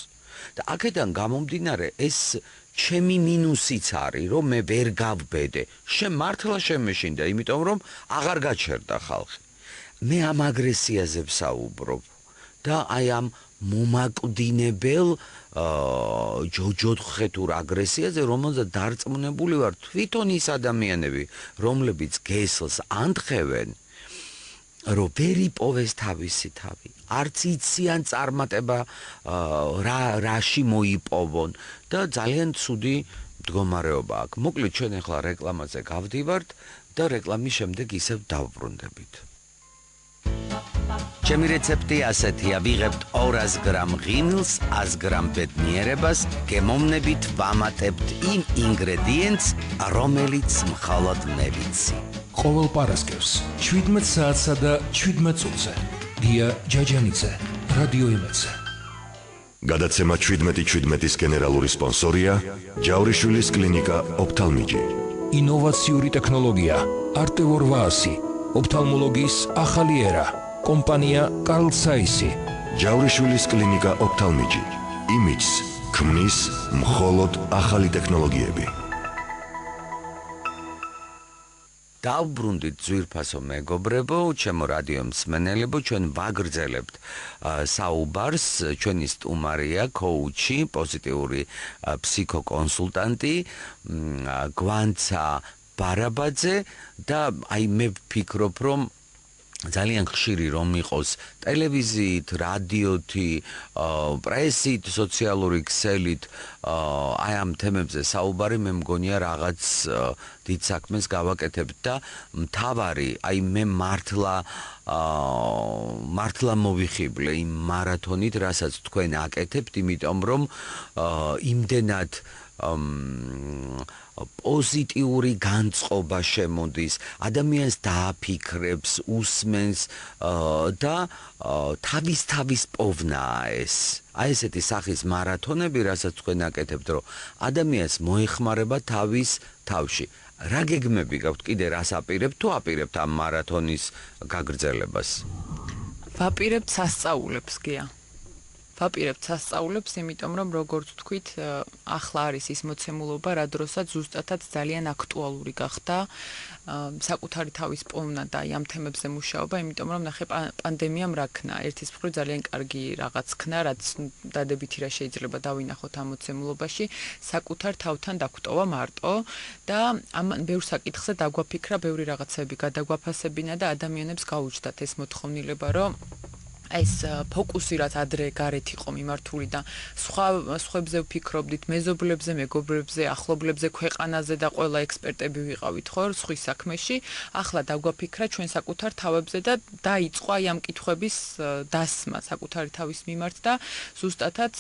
და აქედან გამომდინარე ეს ჩემი მინუსიც არის, რომ მე ვერ გავბედე. მართლა შემეშინდა, იმიტომ რომ აღარ გაჩერდა ხალხი. მე ამ აგრესიაზე ვსაუბრობ და აი ამ მომაკვდინებელ ჯოჯოხეთურ აგრესიაზე, რომელზეც დარწმუნებული ვარ თვითონ ის ადამიანები, რომლებიც გესლს ანთხევენ, რომ ვერ იპოვეს თავისი თავი, არც იციან წარმატება რაში მოიპოვონ და ძალიან ცუდი მდგომარეობა აქვს. მოკლედ ჩვენ ახლა რეკლამაზე გავდივართ და რეკლამის შემდეგ ისევ დავბრუნდებით. ჩემი რეცეპტი ასეთია, ვიღებთ 200 გრამ ღიმილს, 100 გრამ ბედნიერებას, გემოვნებით ვამატებთ იმ ინგრედიენტს, რომელიც მხოლოდ მე ვიცი. ყოველ პარასკევს 17 საათსა და 17 წუთზე გია ჯაჯანიძე, რადიო იმედზე. გადაცემა 17-17-ის გენერალური სპონსორია ჯავრიშვილის კლინიკა ოფთალმიჯი. ინოვაციური ტექნოლოგია არტევორ ვაასი, ოფთალმოლოგიის ახალი ერა. კომპანია კარლ საისი. ჯავრიშვილის კლინიკა ოფთალმიჯი. იმიჯს ქმნის მხოლოდ ახალი ტექნოლოგიები. დავბრუნდით ძვირფასო მეგობრებო, ჩემო რადიო მსმენელებო, ჩვენ ვაგრძელებთ საუბარს, ჩვენი სტუმარია კოუჩი, პოზიტიური ფსიქოკონსულტანტი გვანცა ბარაბაძე და აი მე ვფიქრობ, რომ ძალიან ხშირი რომ იყოს ტელევიზიით, რადიოთი, პრესით, სოციალური ქსელით აი ამ თემებზე საუბარი, მე მგონია რაღაც დიდ საქმეს გავაკეთებთ და მთავარი, აი მე მართლა მოვიხიბლე იმ მარათონით, რასაც თქვენ აკეთებთ, იმიტომ რომ იმდენად პოზიტიური განწყობა შემოდის, ადამიანს დააფიქრებს, უსმენს და თავის პოვნაა ეს. აი ესეთი სახის მარათონები, რასაც თქვენ აკეთებთ, რომ ადამიანს მოეხმარება თავის თავში. რა გეგმები გაქვთ, კიდე რას აპირებთ, თუ აპირებთ ამ მარათონის გაგრძელებას? ვაპირებთ სასწაულებს, გია. ვაპირებთ სასწაულებს, იმიტომ რომ როგორც ვთქვით, ახლა არის ის მოცემულობა, რა დროსაც ზუსტადაც ძალიან აქტუალური გახდა საკუთარი თავის პოვნა და ამ თემებზე მუშაობა, იმიტომ რომ ნახე პანდემიამ რა ქნა, ერთის მხრივ ძალიან კარგი რაღაც ქნა, რაც დადებითი რა შეიძლება დავინახოთ ამ მოცემულობაში, საკუთარ თავთან დაგვტოვა მარტო და ამან ბევრ საკითხზე დაგვაფიქრა, ბევრი რაღაცები გადაგვაფასებინა და ადამიანებს გაუჩნდათ ეს მოთხოვნილება, რომ ეს ფოკუსი რაც ადრე გარეთ იყო მიმართული და სხვებზე ვფიქრობდით, მეზობლებზე, მეგობრებზე, ახლობლებზე, ქვეყანაზე და ყველა ექსპერტები ვიყავით ხო სხვის საქმეში, ახლა დაგვაფიქრა ჩვენ საკუთარ თავებზე და დაიწყო აი ამ კითხვების დასმა საკუთარი თავის მიმართ და ზუსტადაც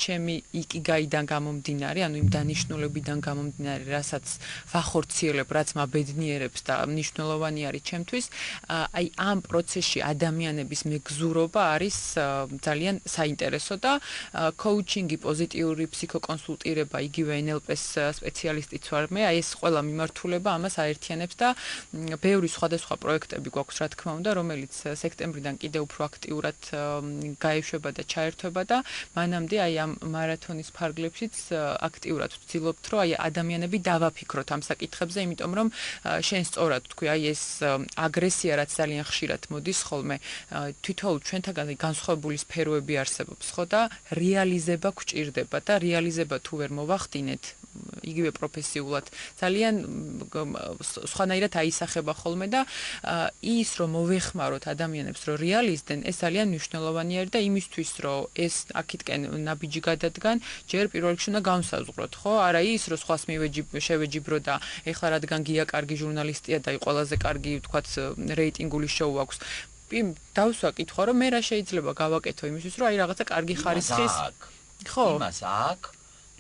ჩემი იკიგაიდან გამომდინარე, ანუ იმ დანიშნულებიდან გამომდინარე, რასაც ვახორციელებ, რაც მაბედნიერებს და მნიშვნელოვანი არის ჩემთვის, აი ამ პროცესში ადამიანების მეგზურობა არის ძალიან საინტერესო და კოუჩინგი, პოზიტიური ფსიქოკონსულტირება, იგივე NLP-ს სპეციალისტიც ვარ მე, აი ეს ყველა მიმართულება ამას აერთიანებს და ბევრი სხვადასხვა პროექტები გვაქვს, რა თქმა უნდა, რომელიც სექტემბრიდან კიდევ უფრო აქტიურად გაეშვება და ჩაერთვება და მანამდე აი ამ მარათონის ფარგლებშიც აქტიურად ვცდილობთ, რომ აი ადამიანები დავაფიქროთ ამ საკითხებზე, იმიტომ რომ შენ სწორად თქვი, აი ეს აგრესია, რაც ძალიან ხშირად მოდის ხოლმე, თვითონ ჩვენთაგან განსხვავებული სფეროები არსებობს, ხო და რეალიზება გვჭირდება და რეალიზება თუ ვერ მოვახდინეთ იგივე პროფესიულად ძალიან სხვანაირად აისახება ხოლმე და ის რომ მოვეხმაროთ ადამიანებს რომ რეალიზდნენ ეს ძალიან მნიშვნელოვანი არის და იმისთვის რომ ეს აქეთკენ ნაბიჯი გადადგან ჯერ პირველ რიგში უნდა განსაზღვროთ ხო არა ის რომ სხვას შევეჯიბრო და ეხლა რადგან გია კარგი ჟურნალისტია და ყველაზე კარგი ვთქვათ რეიტინგული შოუ აქვს დავსვა კითხვა რომ მე რა შეიძლება გავაკეთო იმისთვის რომ აი რაღაცა კარგი ხარისხის ხო იმას აქ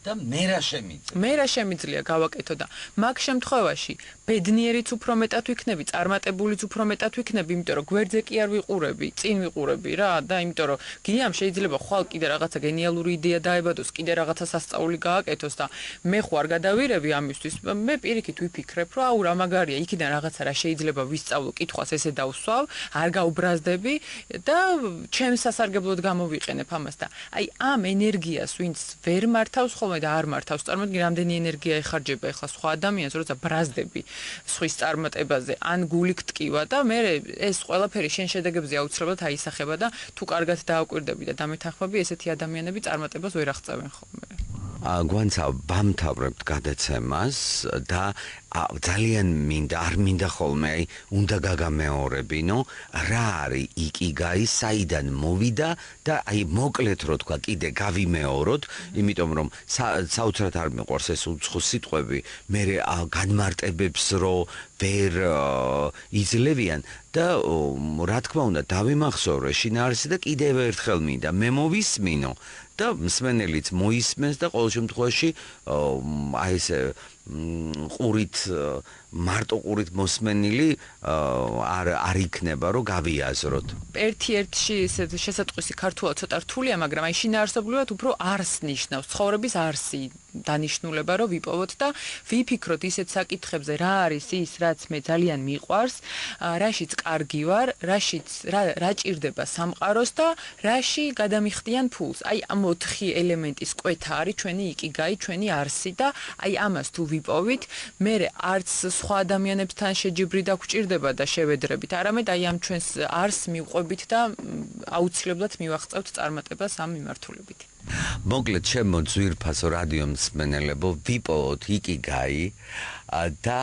და მე რა შემიძლია გავაკეთო და მაგ შემთხვევაში ბედნიერიც უფრო მეტად ვიქნები, წარმატებულიც უფრო მეტად ვიქნები, იმიტომ რომ გვერდზე კი არ ვიყურები, წინ ვიყურები რა და იმიტომ რომ გიამ შეიძლება ხვალ კიდე რაღაცა გენიალური იდეა დაებადოს, კიდე რაღაცა სასწაული გააკეთოს და მე ხო არ გადავირები ამისთვის, მე პირიქით ვიფიქრებ, რომ აუ რა მაგარია, იქიდან რაღაცა რა შეიძლება ვისწავლო, კითხვას ესე დავსვავ, არ გაუბრაზდები და ჩემს სასარგებლოდ გამოვიყენებ ამას და აი ამ ენერგიას ვინც ვერ მართავს ხოლმე და არ მართავს, წარმოიდგინე რამდენი ენერგია ეხარჯება ახლა სხვა ადამიანს, როცა ბრაზდები სხვის წარმატებაზე, ან გულით ტკივა და მე ეს ყველაფერი შენ შედეგებზე აუცილებლად აისახება და თუ კარგად დააკვირდები და დამეთანხმები, ესეთი ადამიანები წარმატებას ვერ აღწევენ ხოლმე. გვანცა ვამთავრებთ გადაცემას და ძალიან არ მინდა ხოლმე უნდა გაგამეორებინო რა არის იკიგაი საიდან მოვიდა და აი მოკლედ რო თქვა კიდე გავიმეოროთ იმიტომ რომ საოცრად არ მიყვარს ეს უცხო სიტყვები მე განმარტებებს რო ვერ იძლევიან და რა თქმა უნდა დავიმახსოვრე შინაარსი და კიდევ ერთხელ მინდა მე მოვისმინო და მსმენელიც მოისმენს და ყოველ შემთხვევაში აი ესე ყურით მარტო ყურით მოსმენილი არ იქნება რომ გავიაზროთ. ერთ-ერთში ეს შესატყვისი ქართულად ცოტა რთულია, მაგრამ აი შინაარსობრივად უფრო არს ნიშნავს, ცხოვრების არსი დანიშნულება რომ ვიპოვოთ და ვიფიქროთ ისეთ საკითხებზე რა არის ის რაც მე ძალიან მიყვარს, რაშიც კარგი ვარ, რა ჭირდება სამყაროს და რაში გადამიხდიან ფულს. აი ამ 4 ელემენტის კვეთა არის ჩვენი იკიგაი, ჩვენი არსი და აი ამას თუ ვიპოვით, მე არც სხვა ადამიანებთან შეჯიბრით და გვჭირდება და შევედრებით, არამედ აი ამ ჩვენს არსს მივყვებით და აუცილებლად მივაღწევთ წარმატებას ამ მიმართულებით. მოკლედ ჩემო ძვირფასო რადიო მსმენელებო ვიპოვოთ იკიგაი და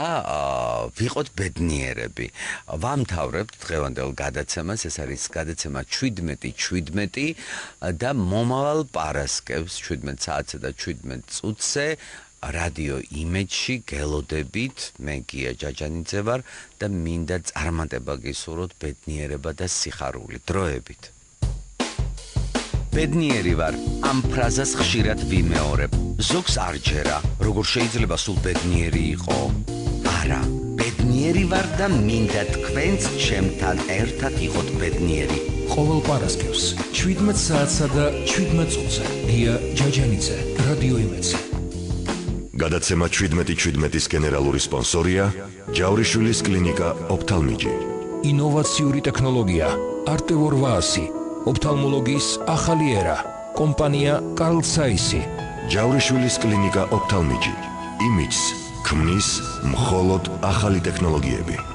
ვიყოთ ბედნიერები. ვამთავრებთ დღევანდელ გადაცემას, ეს არის გადაცემა 17 და მომავალ პარასკევს 17 საათსა და 17 წუთზე რადიო იმეჯში გელოდებით, მე გია ჯაჯანიძე ვარ და მინდა წარმატება გისურვოთ, ბედნიერება და სიხარული. დროებით. ბედნიერი ვარ, ამ ფრაზას ხშირად ვიმეორებ. ზოგს არ ჯერა, როგორ შეიძლება სულ ბედნიერი იყო. არა, ბედნიერი ვარ და მინდა თქვენც ჩემთან ერთად იყოთ ბედნიერი. ყოველ პარასკევს 17 საათსა და 17 წუთზე გია ჯაჯანიძე, რადიო იმეძი. გადაცემა 17-17-ის გენერალური სპონსორია ჯავრიშვილის კლინიკა ოფთალმიჯი. ინოვაციური ტექნოლოგია არტევორ ვაასი, ოფთალმოლოგიის ახალი ერა. კომპანია კარლ საისი. ჯავრიშვილის კლინიკა ოფთალმიჯი. იმიჯს ქმნის მხოლოდ ახალი ტექნოლოგიები.